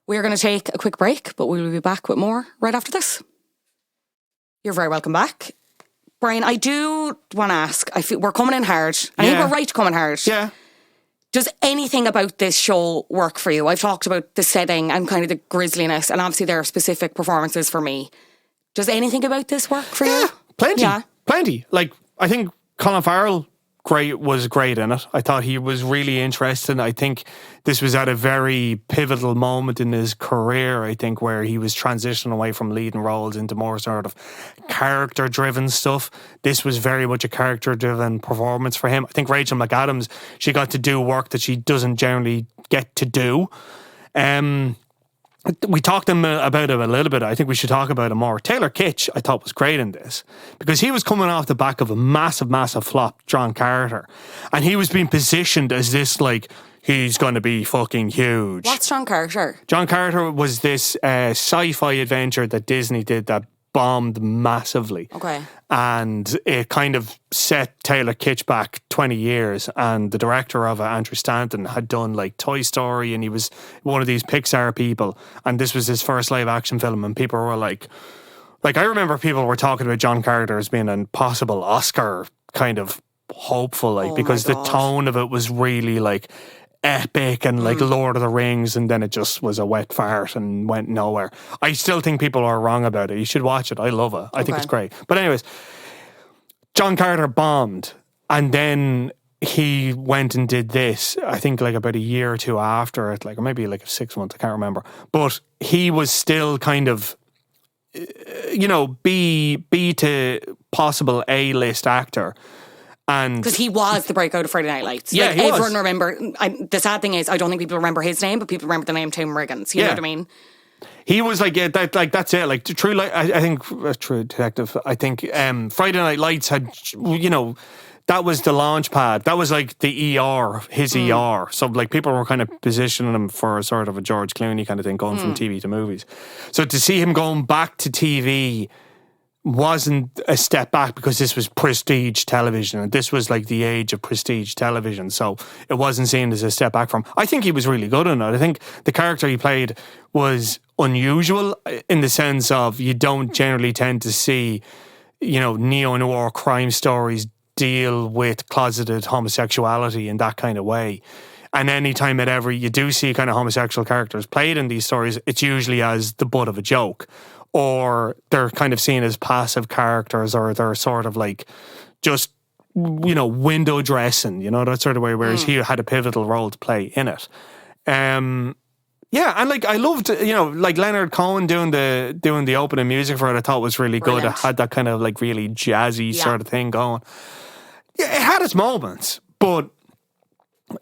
We're going to take a quick break, but we'll be back with more right after this. You're very welcome back. Brian, I do want to ask, I feel we're coming in hard. I think we're right to come in hard. Yeah. Does anything about this show work for you? I've talked about the setting and kind of the grisliness, and obviously there are specific performances for me. Does anything about this work for you? Plenty. Yeah. Plenty. I think Colin Farrell was great in it. I thought he was really interesting. I think this was at a very pivotal moment in his career, I think, where he was transitioning away from leading roles into more sort of character-driven stuff. This was very much a character-driven performance for him. I think Rachel McAdams, she got to do work that she doesn't generally get to do. We talked about him a little bit. I think we should talk about him more. Taylor Kitsch, I thought, was great in this because he was coming off the back of a massive, massive flop, John Carter. And he was being positioned as this, he's going to be fucking huge. What's John Carter? John Carter was this sci-fi adventure that Disney did that bombed massively. Okay. And it kind of set Taylor Kitsch back 20 years. And the director of it, Andrew Stanton, had done Toy Story, and he was one of these Pixar people. And this was his first live action film, and people were like I remember people were talking about John Carter as being a possible Oscar kind of hopeful, because the tone of it was really epic and Lord of the Rings, and then it just was a wet fart and went nowhere. I still think people are wrong about it. You should watch it. I love it. I think it's great. But anyways, John Carter bombed, and then he went and did this, I think about a year or two after it, or maybe 6 months, I can't remember. But he was still kind of, B to possible A-list actor. Because he was the breakout of Friday Night Lights. Yeah, he everyone was. The sad thing is, I don't think people remember his name, but people remember the name Tim Riggins. You know what I mean? He was that's it. True, I think True Detective. I think Friday Night Lights had, that was the launch pad. That was the ER, his ER. So people were kind of positioning him for a sort of a George Clooney kind of thing, going from TV to movies. So to see him going back to TV wasn't a step back, because this was prestige television, and this was the age of prestige television, so it wasn't seen as a step back from. I think he was really good in it. I think the character he played was unusual in the sense of you don't generally tend to see, neo-noir crime stories deal with closeted homosexuality in that kind of way. And anytime you do see kind of homosexual characters played in these stories, it's usually as the butt of a joke, or they're kind of seen as passive characters, or they're sort of just, window dressing, that sort of way, whereas he had a pivotal role to play in it. And I loved, Leonard Cohen doing the opening music for it. I thought was really good. Brilliant. It had that kind of really jazzy sort of thing going. Yeah, it had its moments, but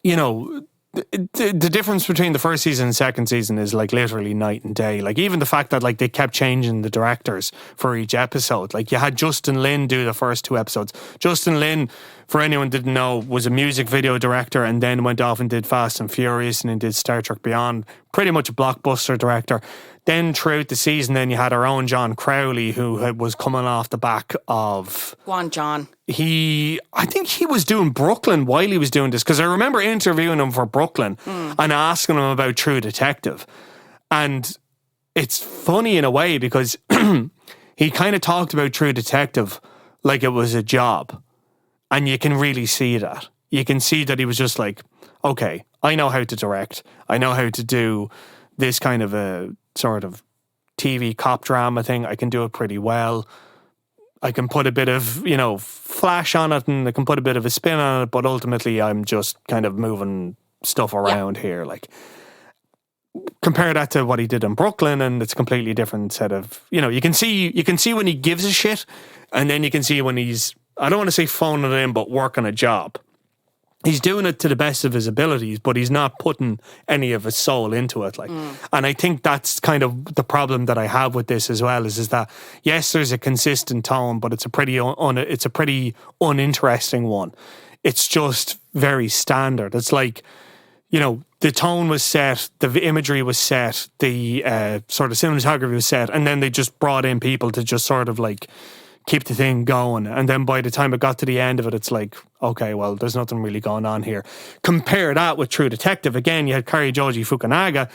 the difference between the first season and second season is literally night and day. Even the fact that they kept changing the directors for each episode. You had Justin Lin do the first two episodes. Justin Lin for anyone who didn't know, was a music video director and then went off and did Fast and Furious and then did Star Trek Beyond. Pretty much a blockbuster director. Then throughout the season, then you had our own John Crowley, who was coming off the back of... Go on, John. I think he was doing Brooklyn while he was doing this, because I remember interviewing him for Brooklyn and asking him about True Detective. And it's funny in a way because he kind of talked about True Detective like it was a job. And you can really see that. You can see that he was just like, okay, I know how to direct. I know how to do this kind of a sort of TV cop drama thing. I can do it pretty well. I can put a bit of, flash on it and I can put a bit of a spin on it, but ultimately I'm just kind of moving stuff around here. Like, compare that to what he did in Brooklyn and it's a completely different set of, you can see when he gives a shit and then you can see when he's, I don't want to say phoning it in, but working a job. He's doing it to the best of his abilities, but he's not putting any of his soul into it. And I think that's kind of the problem that I have with this as well. Is that yes, there's a consistent tone, but it's a pretty uninteresting one. It's just very standard. It's like, the tone was set, the imagery was set, the sort of cinematography was set, and then they just brought in people to just sort of like keep the thing going. And then by the time it got to the end of it, it's like, okay, well, there's nothing really going on here. Compare that with True Detective. Again, you had Kari Joji Fukunaga.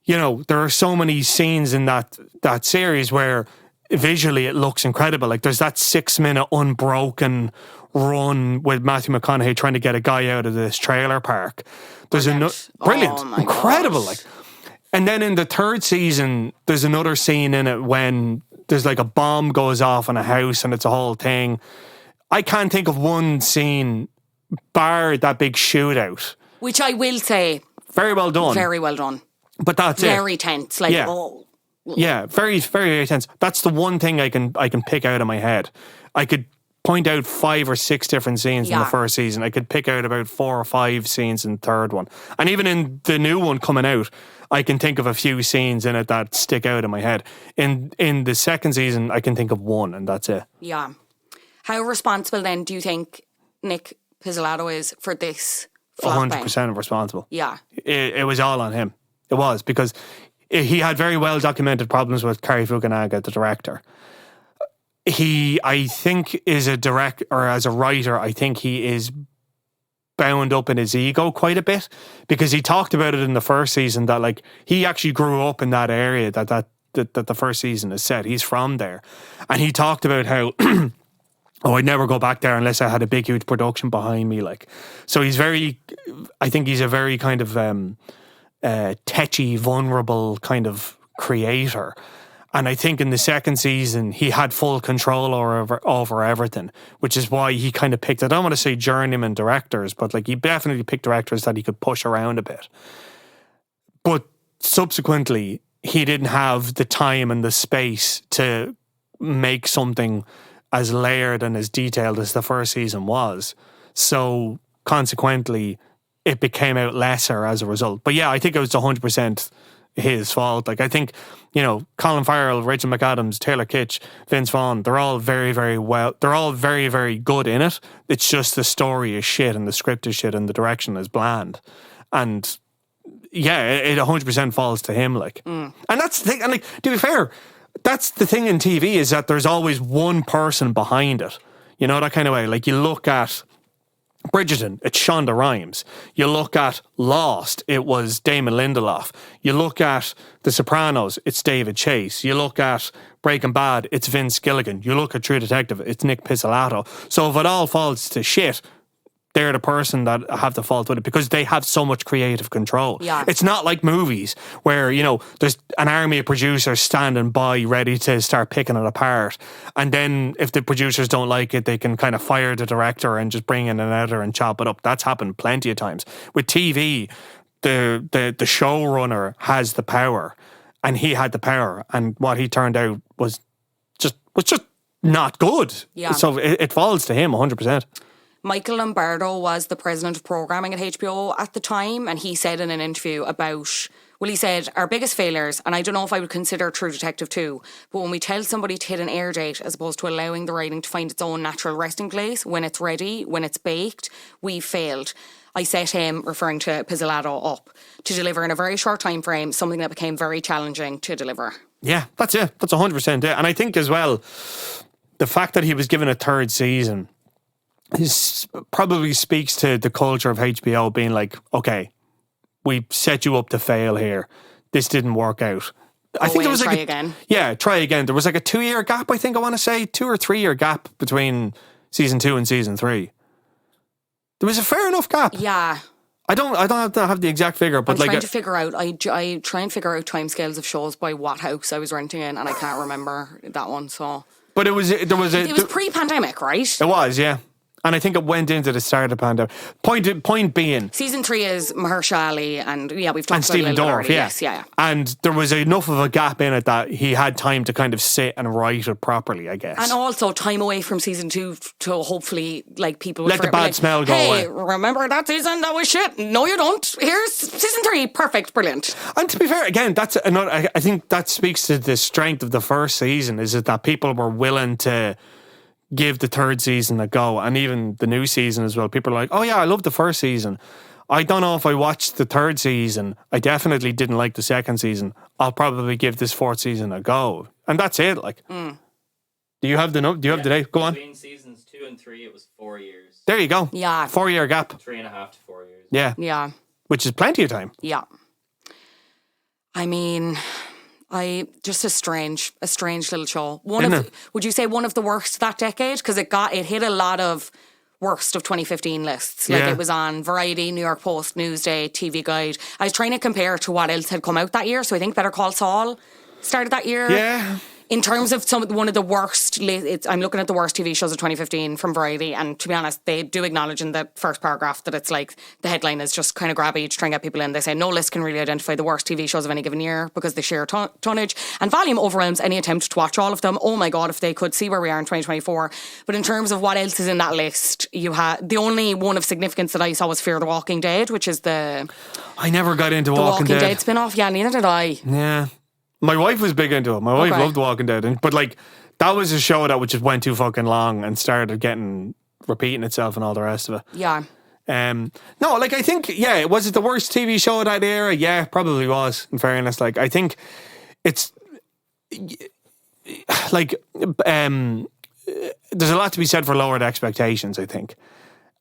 There are so many scenes in that series where visually it looks incredible. Like there's that 6-minute unbroken run with Matthew McConaughey trying to get a guy out of this trailer park. There's brilliant, incredible. Like, and then in the third season, there's another scene in it when there's like a bomb goes off in a house and it's a whole thing. I can't think of one scene bar that big shootout. Which I will say. Very well done. Very well done. But that's very tense. Like, Yeah, very, very, very tense. That's the one thing I can pick out of my head. I could point out 5 or 6 different scenes in the first season. I could pick out about 4 or 5 scenes in the third one. And even in the new one coming out, I can think of a few scenes in it that stick out in my head. In the second season, I can think of one, and that's it. Yeah. How responsible then do you think Nick Pizzolatto is for this flop? 100% responsible. Yeah. It was all on him. It was, because he had very well documented problems with Kari Fukunaga, the director. He, I think, is a director, or as a writer, I think he is bound up in his ego quite a bit, because he talked about it in the first season that like he actually grew up in that area that the first season is set. He's from there, and he talked about how I'd never go back there unless I had a big huge production behind me. Like, so I think he's a very kind of tetchy, vulnerable kind of creator. And I think in the second season, he had full control over everything, which is why he kind of picked, I don't want to say journeyman directors, but like he definitely picked directors that he could push around a bit. But subsequently, he didn't have the time and the space to make something as layered and as detailed as the first season was. So consequently, it became out lesser as a result. But yeah, I think it was 100% his fault. Like, I think, Colin Farrell, Rachel McAdams, Taylor Kitsch, Vince Vaughn, they're all very, very well, they're all very, very good in it. It's just the story is shit and the script is shit and the direction is bland. And yeah, it 100% falls to him, like. And that's the thing, and like, to be fair, that's the thing in TV, is that there's always one person behind it. That kind of way. Like, you look at Bridgerton, it's Shonda Rhimes. You look at Lost, it was Damon Lindelof. You look at The Sopranos, it's David Chase. You look at Breaking Bad, it's Vince Gilligan. You look at True Detective, it's Nick Pizzolatto. So if it all falls to shit, they're the person that have the fault with it, because they have so much creative control. Yeah. It's not like movies where, there's an army of producers standing by ready to start picking it apart. And then if the producers don't like it, they can kind of fire the director and just bring in an editor and chop it up. That's happened plenty of times. With TV, the showrunner has the power, and he had the power, and what he turned out was just not good. Yeah. So it falls to him 100%. Michael Lombardo was the president of programming at HBO at the time, and he said in an interview about, well, he said, our biggest failures, and I don't know if I would consider True Detective 2, but when we tell somebody to hit an air date as opposed to allowing the writing to find its own natural resting place, when it's ready, when it's baked, we failed. I set him, referring to Pizzolatto, up to deliver in a very short time frame something that became very challenging to deliver. Yeah, that's it. That's 100% it. And I think as well, the fact that he was given a third season probably speaks to the culture of HBO being like, okay, we set you up to fail here. This didn't work out. I think there was try again. Yeah, try again. There was like a 2-year gap, I think I want to say, 2 or 3 year gap between season 2 and season 3. There was a fair enough gap. Yeah. I don't have the exact figure, but I'm trying to figure out. I try and figure out timescales of shows by what house I was renting in, and I can't remember that one. So, but it was pre-pandemic, right? It was, yeah. And I think it went into the start of the pandemic. Point being, season 3 is Mahershala Ali, and yeah, we've talked and about Stephen it Dorff, Yes, yeah. And there was enough of a gap in it that he had time to kind of sit and write it properly, I guess. And also time away from season 2 to hopefully like people let the bad smell go away. Hey, remember that season? That was shit. No, you don't. Here's season 3. Perfect, brilliant. And to be fair, again, that's another. I think that speaks to the strength of the first season. Is it that people were willing to give the third season a go, and even the new season as well. People are like, oh yeah, I love the first season. I don't know if I watched the third season. I definitely didn't like the second season. I'll probably give this fourth season a go. And that's it. Like, do you have the note? Do you have the date? Go on. Between seasons 2 and 3, it was 4 years. There you go. Yeah. 4-year gap. 3.5 to 4 years. Yeah. Yeah. Which is plenty of time. Yeah. I mean, just a strange little show. Would you say one of the worst that decade? Because it hit a lot of worst of 2015 lists. Like, it was on Variety, New York Post, Newsday, TV Guide. I was trying to compare to what else had come out that year. So I think Better Call Saul started that year. Yeah. In terms of one of the worst, I'm looking at the worst TV shows of 2015 from Variety, and to be honest, they do acknowledge in the first paragraph that it's like the headline is just kind of grabby to try and get people in. They say no list can really identify the worst TV shows of any given year because the sheer tonnage and volume overwhelms any attempt to watch all of them. Oh my God, if they could see where we are in 2024. But in terms of what else is in that list, you had the only one of significance that I saw was Fear the Walking Dead, which is I never got into Walking Dead spin-off. Yeah, neither did I. Yeah. My wife was big into it. My wife loved Walking Dead. But like, that was a show that just went too fucking long and started repeating itself and all the rest of it. Yeah. No, like, I think, yeah, was it the worst TV show of that era? Yeah, probably was, in fairness. Like, I think it's, like, there's a lot to be said for lowered expectations, I think.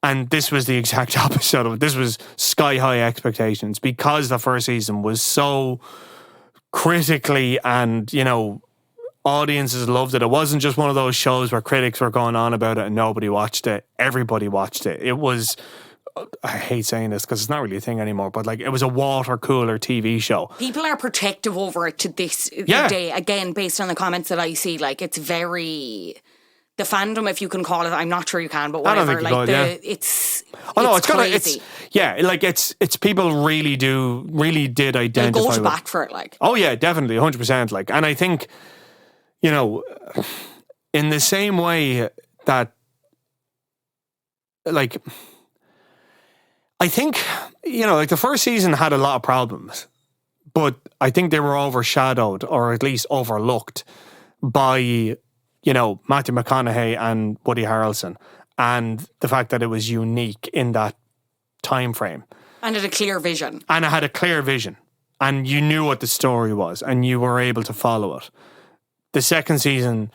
And this was the exact opposite of it. This was sky high expectations because the first season was so critically, and audiences loved it. It wasn't just one of those shows where critics were going on about it and nobody watched it. Everybody watched it. It was, I hate saying this because it's not really a thing anymore, but like, it was a water cooler TV show. People are protective over it to this day. Again, based on the comments that I see, like, it's very, the fandom, if you can call it, I'm not sure you can, but whatever. I don't think you could, it's crazy. It's people really did identify. They'll go to bat for it, like. Oh yeah, definitely, 100%. Like, and I think, in the same way that, like, I think, like, the first season had a lot of problems, but I think they were overshadowed or at least overlooked by, Matthew McConaughey and Woody Harrelson, and the fact that it was unique in that time frame. And it had a clear vision. And you knew what the story was, and you were able to follow it. The second season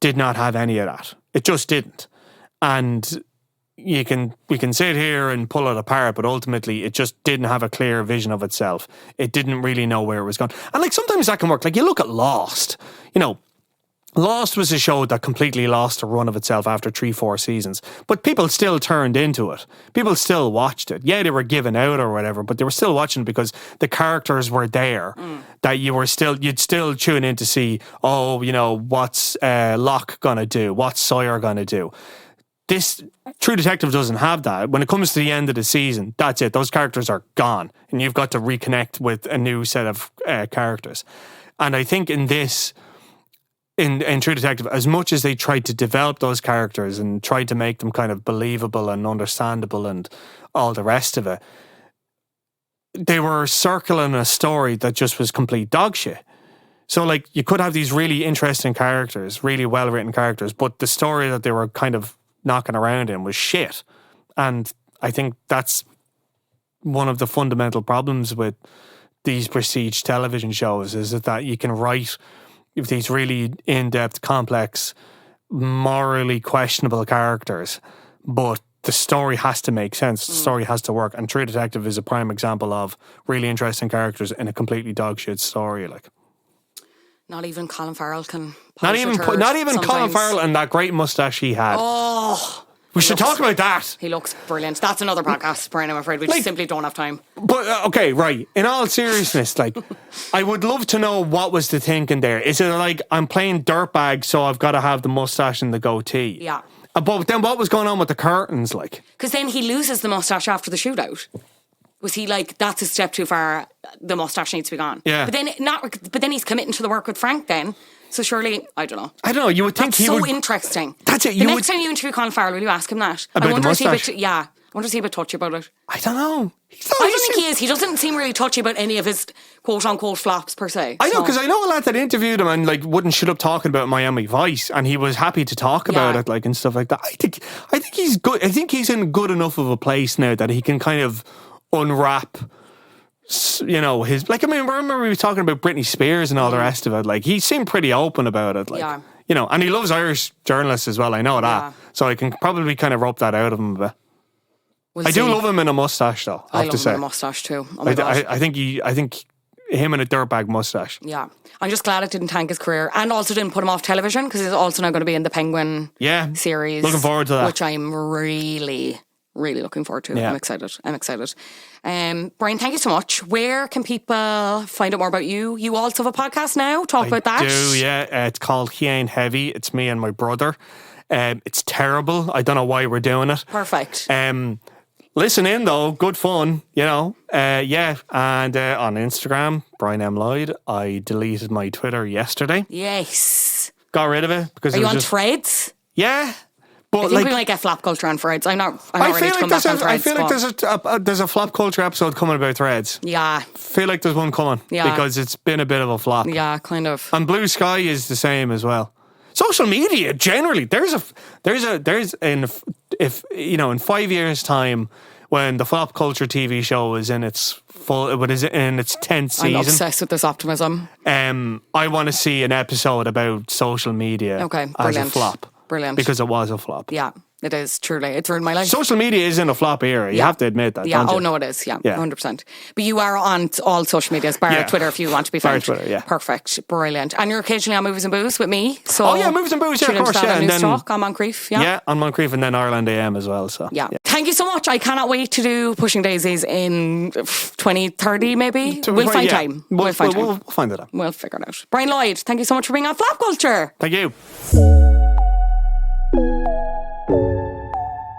did not have any of that. It just didn't. And we can sit here and pull it apart, but ultimately it just didn't have a clear vision of itself. It didn't really know where it was going. And like, sometimes that can work. Like, you look at Lost, Lost was a show that completely lost a run of itself after 3-4 seasons, but people still turned into it. People still watched it. Yeah, they were given out or whatever, but they were still watching it because the characters were there. That you'd still tune in to see, what's Locke gonna do? What's Sawyer gonna do? This True Detective doesn't have that. When it comes to the end of the season, that's it. Those characters are gone, and you've got to reconnect with a new set of characters. And I think in this, in True Detective, as much as they tried to develop those characters and tried to make them kind of believable and understandable and all the rest of it, they were circling a story that just was complete dog shit. So, like, you could have these really interesting characters, really well-written characters, but the story that they were kind of knocking around in was shit. And I think that's one of the fundamental problems with these prestige television shows, is that you can write these really in-depth, complex, morally questionable characters, but the story has to make sense. The story has to work. And True Detective is a prime example of really interesting characters in a completely dog shit story. Like, not even Colin Farrell can. not even Colin Farrell and that great mustache he had. Oh. We should talk about that. He looks brilliant. That's another podcast, Brian, I'm afraid. We just simply don't have time. But, okay, right. In all seriousness, like, I would love to know what was the thinking there. Is it like, I'm playing dirtbag, so I've got to have the mustache and the goatee? Yeah. But then what was going on with the curtains, like? Because then he loses the mustache after the shootout. Was he like, that's a step too far, the mustache needs to be gone? Yeah. But then he's committing to the work with Frank then. So surely, I don't know. You would think that's he would... so interesting. That's it. The next time you interview Colin Farrell, will you ask him that? About the mustache? I wonder if he's a bit touchy about it. I don't know. I don't think he is. He doesn't seem really touchy about any of his quote-unquote flops, per se. I know, because I know a lad that interviewed him and, like, wouldn't shut up talking about Miami Vice, and he was happy to talk about it, like, and stuff like that. I think he's good. I think he's in good enough of a place now that he can kind of unwrap, you know, his, like, I mean, remember we were talking about Britney Spears and all the rest of it. Like, he seemed pretty open about it. Like, you know, and he loves Irish journalists as well. I know that. Yeah. So I can probably kind of rope that out of him a bit. I do love him in a mustache, though. I love him in a mustache too. Oh my God. I think him in a dirtbag mustache. Yeah, I'm just glad it didn't tank his career, and also didn't put him off television, because he's also now going to be in the Penguin series. Looking forward to that, which I'm really, really looking forward to. Yeah. I'm excited. Brian, thank you so much. Where can people find out more about you? You also have a podcast now. Talk about that. I do, yeah. It's called He Ain't Heavy. It's me and my brother. It's terrible. I don't know why we're doing it. Perfect. Listen in though, good fun, you know. And on Instagram, Brian M. Lloyd. I deleted my Twitter yesterday. Yes. Got rid of it because are it was you on Threads? Yeah. But I think we might get flop culture on Threads. I'm not ready to come back on Threads. I feel like there's a flop culture episode coming about Threads. Yeah. Feel like there's one coming. Yeah. Because it's been a bit of a flop. Yeah, kind of. And Blue Sky is the same as well. Social media generally, if you know, in 5 years' time, when the flop culture TV show is in its 10th season, I'm obsessed with this optimism. I want to see an episode about social media as a flop. Brilliant. Because it was a flop. Yeah, it is, truly. It's ruined my life. Social media is in a flop era. You have to admit that, don't you? Oh, no, it is. Yeah, 100%. But you are on all social medias, bar Twitter, if you want to be found. Twitter, yeah. Perfect. Brilliant. And you're occasionally on Movies and Booze with me. So Movies and Booze, of course, And then Talk on Moncrief, Yeah, on Moncrief, and then Ireland AM as well. So yeah. Thank you so much. I cannot wait to do Pushing Daisies in 2030, maybe. We'll find time. We'll find it out. We'll figure it out. Brian Lloyd, thank you so much for being on Flop Culture. Thank you.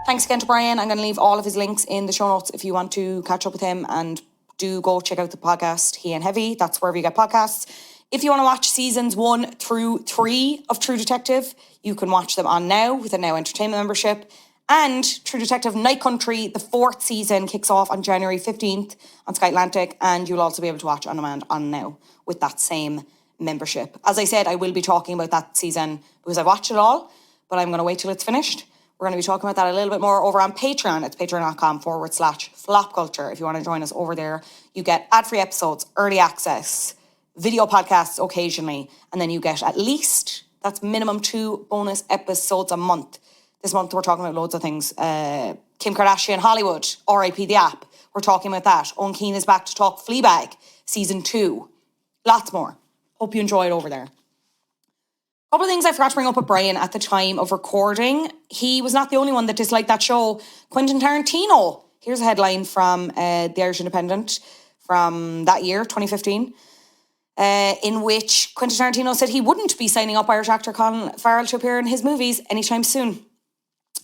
Thanks again to Brian. I'm going to leave all of his links in the show notes if you want to catch up with him, and do go check out the podcast He Ain't Heavy. That's wherever you get podcasts. If you want to watch seasons 1 through 3 of True Detective, you can watch them on Now with a Now Entertainment membership. And True Detective Night Country, the 4th season, kicks off on January 15th on Sky Atlantic, and you'll also be able to watch on demand on Now with that same membership. As I said, I will be talking about that season because I've watched it all, but I'm going to wait till it's finished. We're going to be talking about that a little bit more over on Patreon. It's patreon.com/flopculture. If you want to join us over there, you get ad-free episodes, early access, video podcasts occasionally, and then you get at least, that's minimum 2 bonus episodes a month. This month we're talking about loads of things. Kim Kardashian, Hollywood, R.I.P. the app. We're talking about that. Owen Keane is back to talk Fleabag, season 2. Lots more. Hope you enjoy it over there. A couple of things I forgot to bring up with Brian at the time of recording. He was not the only one that disliked that show. Quentin Tarantino. Here's a headline from the Irish Independent from that year, 2015, in which Quentin Tarantino said he wouldn't be signing up Irish actor Colin Farrell to appear in his movies anytime soon.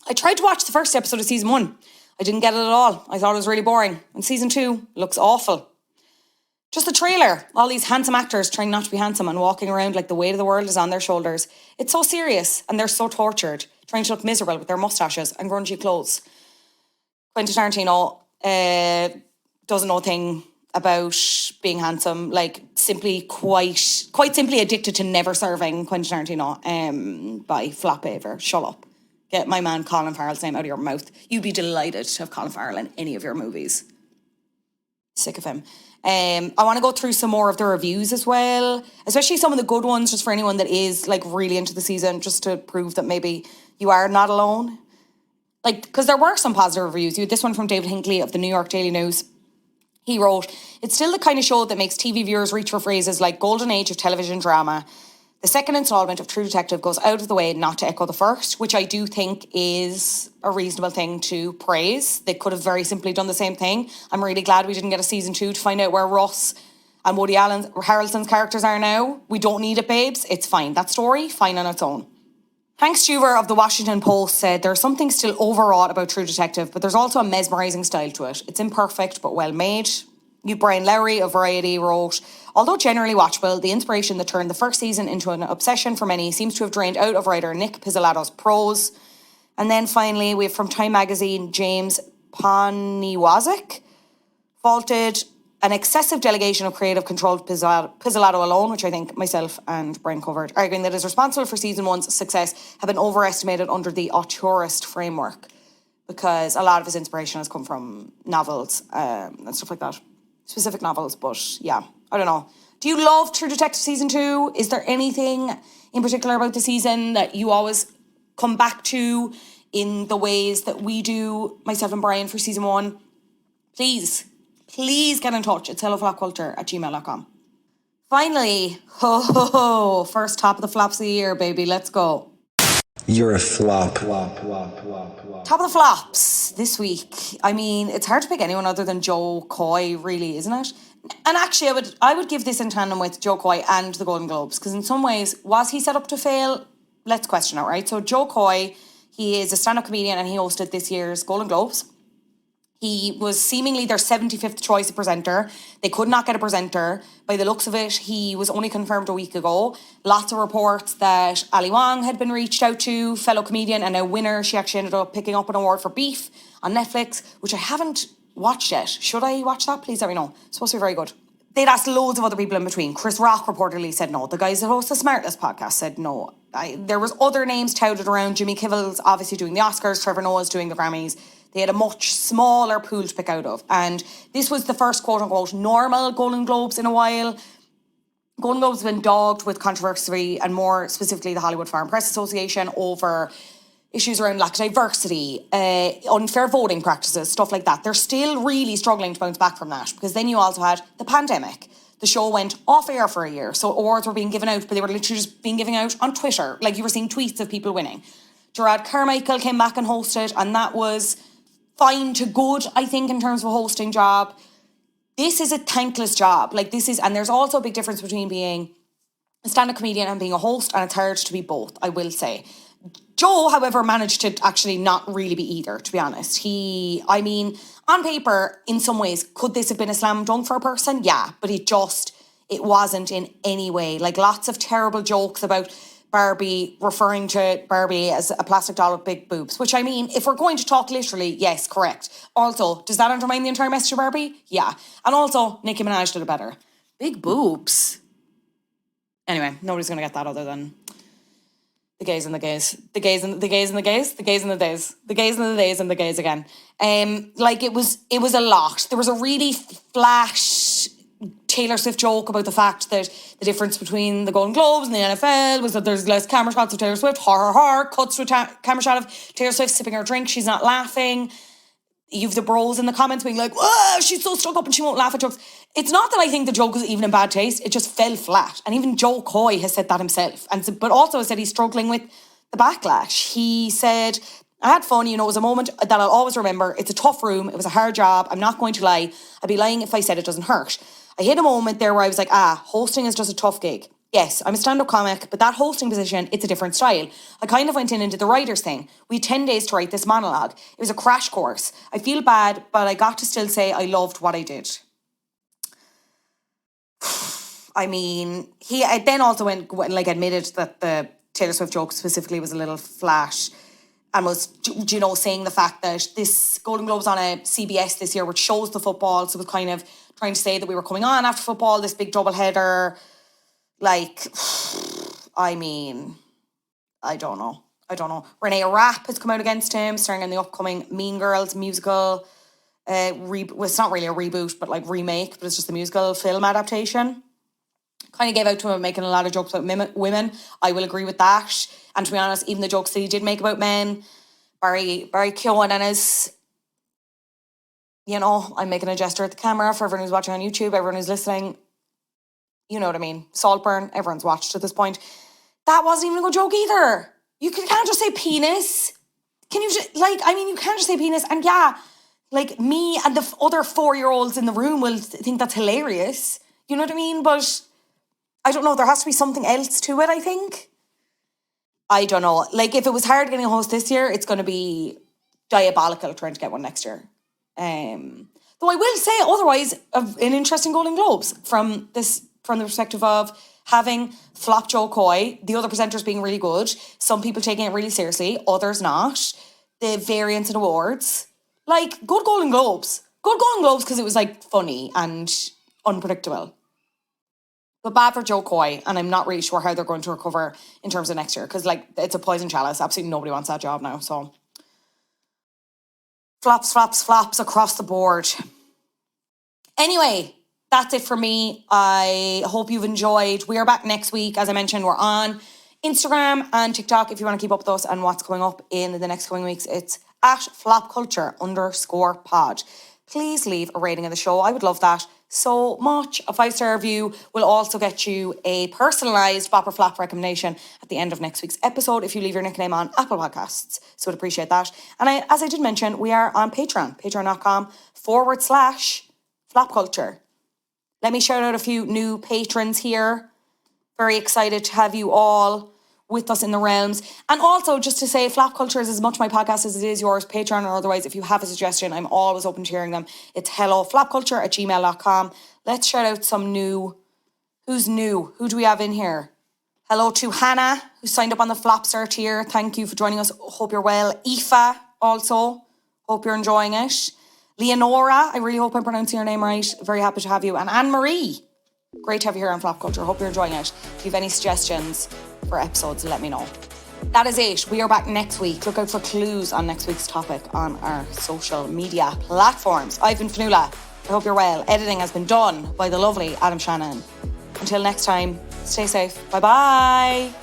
I tried to watch the first episode of season 1. I didn't get it at all. I thought it was really boring. And season 2 looks awful. Just the trailer, all these handsome actors trying not to be handsome and walking around like the weight of the world is on their shoulders. It's so serious and they're so tortured, trying to look miserable with their mustaches and grungy clothes. Quentin Tarantino doesn't know a thing about being handsome, like simply quite simply addicted to never serving Quentin Tarantino by flop behaviour. Shut up. Get my man Colin Farrell's name out of your mouth. You'd be delighted to have Colin Farrell in any of your movies. Sick of him. I want to go through some more of the reviews as well, especially some of the good ones, just for anyone that is like really into the season, just to prove that maybe you are not alone. Like, because there were some positive reviews. You had this one from David Hinckley of the New York Daily News. He wrote, "It's still the kind of show that makes TV viewers reach for phrases like golden age of television drama. The second installment of True Detective goes out of the way not to echo the first," which I do think is a reasonable thing to praise. They could have very simply done the same thing. I'm really glad we didn't get a season 2 to find out where Ross and Woody Harrelson's characters are now. We don't need it, babes. It's fine. That story, fine on its own. Hank Stuver of the Washington Post said, "There's something still overwrought about True Detective, but there's also a mesmerising style to it. It's imperfect, but well made." You, Brian Lowry of Variety wrote, "Although generally watchable, the inspiration that turned the first season into an obsession for many seems to have drained out of writer Nick Pizzolatto's prose." And then finally, we have from Time Magazine, James Poniwazik faulted an excessive delegation of creative control to Pizzolatto alone, which I think myself and Brian covered, arguing that is responsible for season 1's success have been overestimated under the auteurist framework, because a lot of his inspiration has come from novels and stuff like that. Specific novels, but yeah, I don't know. Do you love True Detective season 2? Is there anything in particular about the season that you always come back to in the ways that we do, myself and Brian, for season 1? Please get in touch. It's helloflopculture@gmail.com. Finally, first top of the flops of the year, baby. Let's go. You're a flop. Top of the flops this week. I mean, it's hard to pick anyone other than Joe Coy, really, isn't it? And actually, I would give this in tandem with Joe Coy and the Golden Globes, because in some ways, was he set up to fail? Let's question it, right? So Joe Coy, he is a stand-up comedian and he hosted this year's Golden Globes. He was seemingly their 75th choice of presenter. They could not get a presenter. By the looks of it, he was only confirmed a week ago. Lots of reports that Ali Wong had been reached out to, fellow comedian and a winner. She actually ended up picking up an award for Beef on Netflix, which I haven't watched yet. Should I watch that? Please let me know. It's supposed to be very good. They'd asked loads of other people in between. Chris Rock reportedly said no. The guys that host the Smartless podcast said no. There was other names touted around. Jimmy Kimmel's obviously doing the Oscars. Trevor Noah's doing the Grammys. They had a much smaller pool to pick out of. And this was the first quote-unquote normal Golden Globes in a while. Golden Globes have been dogged with controversy, and more specifically the Hollywood Foreign Press Association, over issues around lack of diversity, unfair voting practices, stuff like that. They're still really struggling to bounce back from that, because then you also had the pandemic. The show went off air for a year, so awards were being given out, but they were literally just being given out on Twitter. Like, you were seeing tweets of people winning. Gerard Carmichael came back and hosted, and that was fine to good, I think, in terms of a hosting job. This is a thankless job. And there's also a big difference between being a stand-up comedian and being a host, and it's hard to be both, I will say. Joe, however, managed to actually not really be either, to be honest. On paper, in some ways, could this have been a slam dunk for a person? Yeah, but it wasn't in any way. Like, lots of terrible jokes about Barbie, referring to Barbie as a plastic doll with big boobs, which, I mean, if we're going to talk literally, yes, correct. Also, does that undermine the entire message of Barbie? Yeah. And also, Nicki Minaj did it better. Big boobs. Anyway, nobody's going to get that other than the gays and the gays. The gays and the gays and the gays. The gays and the days. The gays and the days and the gays again. It was a lot. There was a really flash Taylor Swift joke about the fact that the difference between the Golden Globes and the NFL was that there's less camera shots of Taylor Swift. Cuts to a camera shot of Taylor Swift sipping her drink. She's not laughing. You've the bros in the comments being like, "Whoa, she's so stuck up and she won't laugh at jokes." It's not that I think the joke was even in bad taste. It just fell flat. And even Joe Coy has said that himself. But also has said he's struggling with the backlash. He said, "I had fun, it was a moment that I'll always remember. It's a tough room. It was a hard job. I'm not going to lie. I'd be lying if I said it doesn't hurt. I hit a moment there where I was like, hosting is just a tough gig. Yes, I'm a stand-up comic, but that hosting position, it's a different style. I kind of went in and did the writer's thing. We had 10 days to write this monologue. It was a crash course. I feel bad, but I got to still say I loved what I did." I mean, he then also went like admitted that the Taylor Swift joke specifically was a little flat, and was, you know, saying the fact that this Golden Globes on a CBS this year, which shows the football, so it was kind of trying to say that we were coming on after football, this big double header. Like, I mean, I don't know. Renee Rapp has come out against him, starring in the upcoming Mean Girls musical. Well, it's not really a reboot, but like remake, but it's just a musical film adaptation. Kind of gave out to him, making a lot of jokes about women. I will agree with that. And to be honest, even the jokes that he did make about men, Barry Keoghan and his, you know, I'm making a gesture at the camera for everyone who's watching on YouTube, everyone who's listening. You know what I mean. Saltburn, everyone's watched at this point. That wasn't even a good joke either. You can't just say penis. Can you just, like, I mean, you can't just say penis. And yeah, like, me and the other 4-year-olds in the room will think that's hilarious. You know what I mean? But I don't know. There has to be something else to it, I think. I don't know. Like, if it was hard getting a host this year, it's going to be diabolical trying to get one next year. Though I will say, otherwise, an interesting Golden Globes from the perspective of having Flop Joe Coy, the other presenters being really good, some people taking it really seriously, others not. The variance in awards. Like, good Golden Globes. Good Golden Globes because it was, like, funny and unpredictable. But bad for Joe Coy, and I'm not really sure how they're going to recover in terms of next year, because, like, it's a poison chalice. Absolutely nobody wants that job now, so. Flops across the board. Anyway, that's it for me. I hope you've enjoyed. We are back next week. As I mentioned, we're on Instagram and TikTok if you want to keep up with us and what's coming up in the next coming weeks. It's at flopculture_pod. Please leave a rating of the show. I would love that so much. A 5-star review will also get you a personalised flop or flop recommendation at the end of next week's episode if you leave your nickname on Apple Podcasts. So I'd appreciate that. And as I did mention, we are on Patreon, patreon.com/flopculture. Let me shout out a few new patrons here. Very excited to have you all with us in the realms. And also, just to say, Flop Culture is as much my podcast as it is yours, Patreon or otherwise. If you have a suggestion, I'm always open to hearing them. It's helloflopculture@gmail.com. Let's shout out some new. Who's new? Who do we have in here? Hello to Hannah, who signed up on the Flopster tier. Thank you for joining us. Hope you're well. Aoife, also. Hope you're enjoying it. Leonora, I really hope I'm pronouncing your name right. Very happy to have you. And Anne-Marie, great to have you here on Flop Culture. Hope you're enjoying it. If you have any suggestions for episodes, let me know. That is it. We are back next week. Look out for clues on next week's topic on our social media platforms. I've been Fionnuala. I hope you're well. Editing has been done by the lovely Adam Shanahan. Until next time, stay safe. Bye-bye.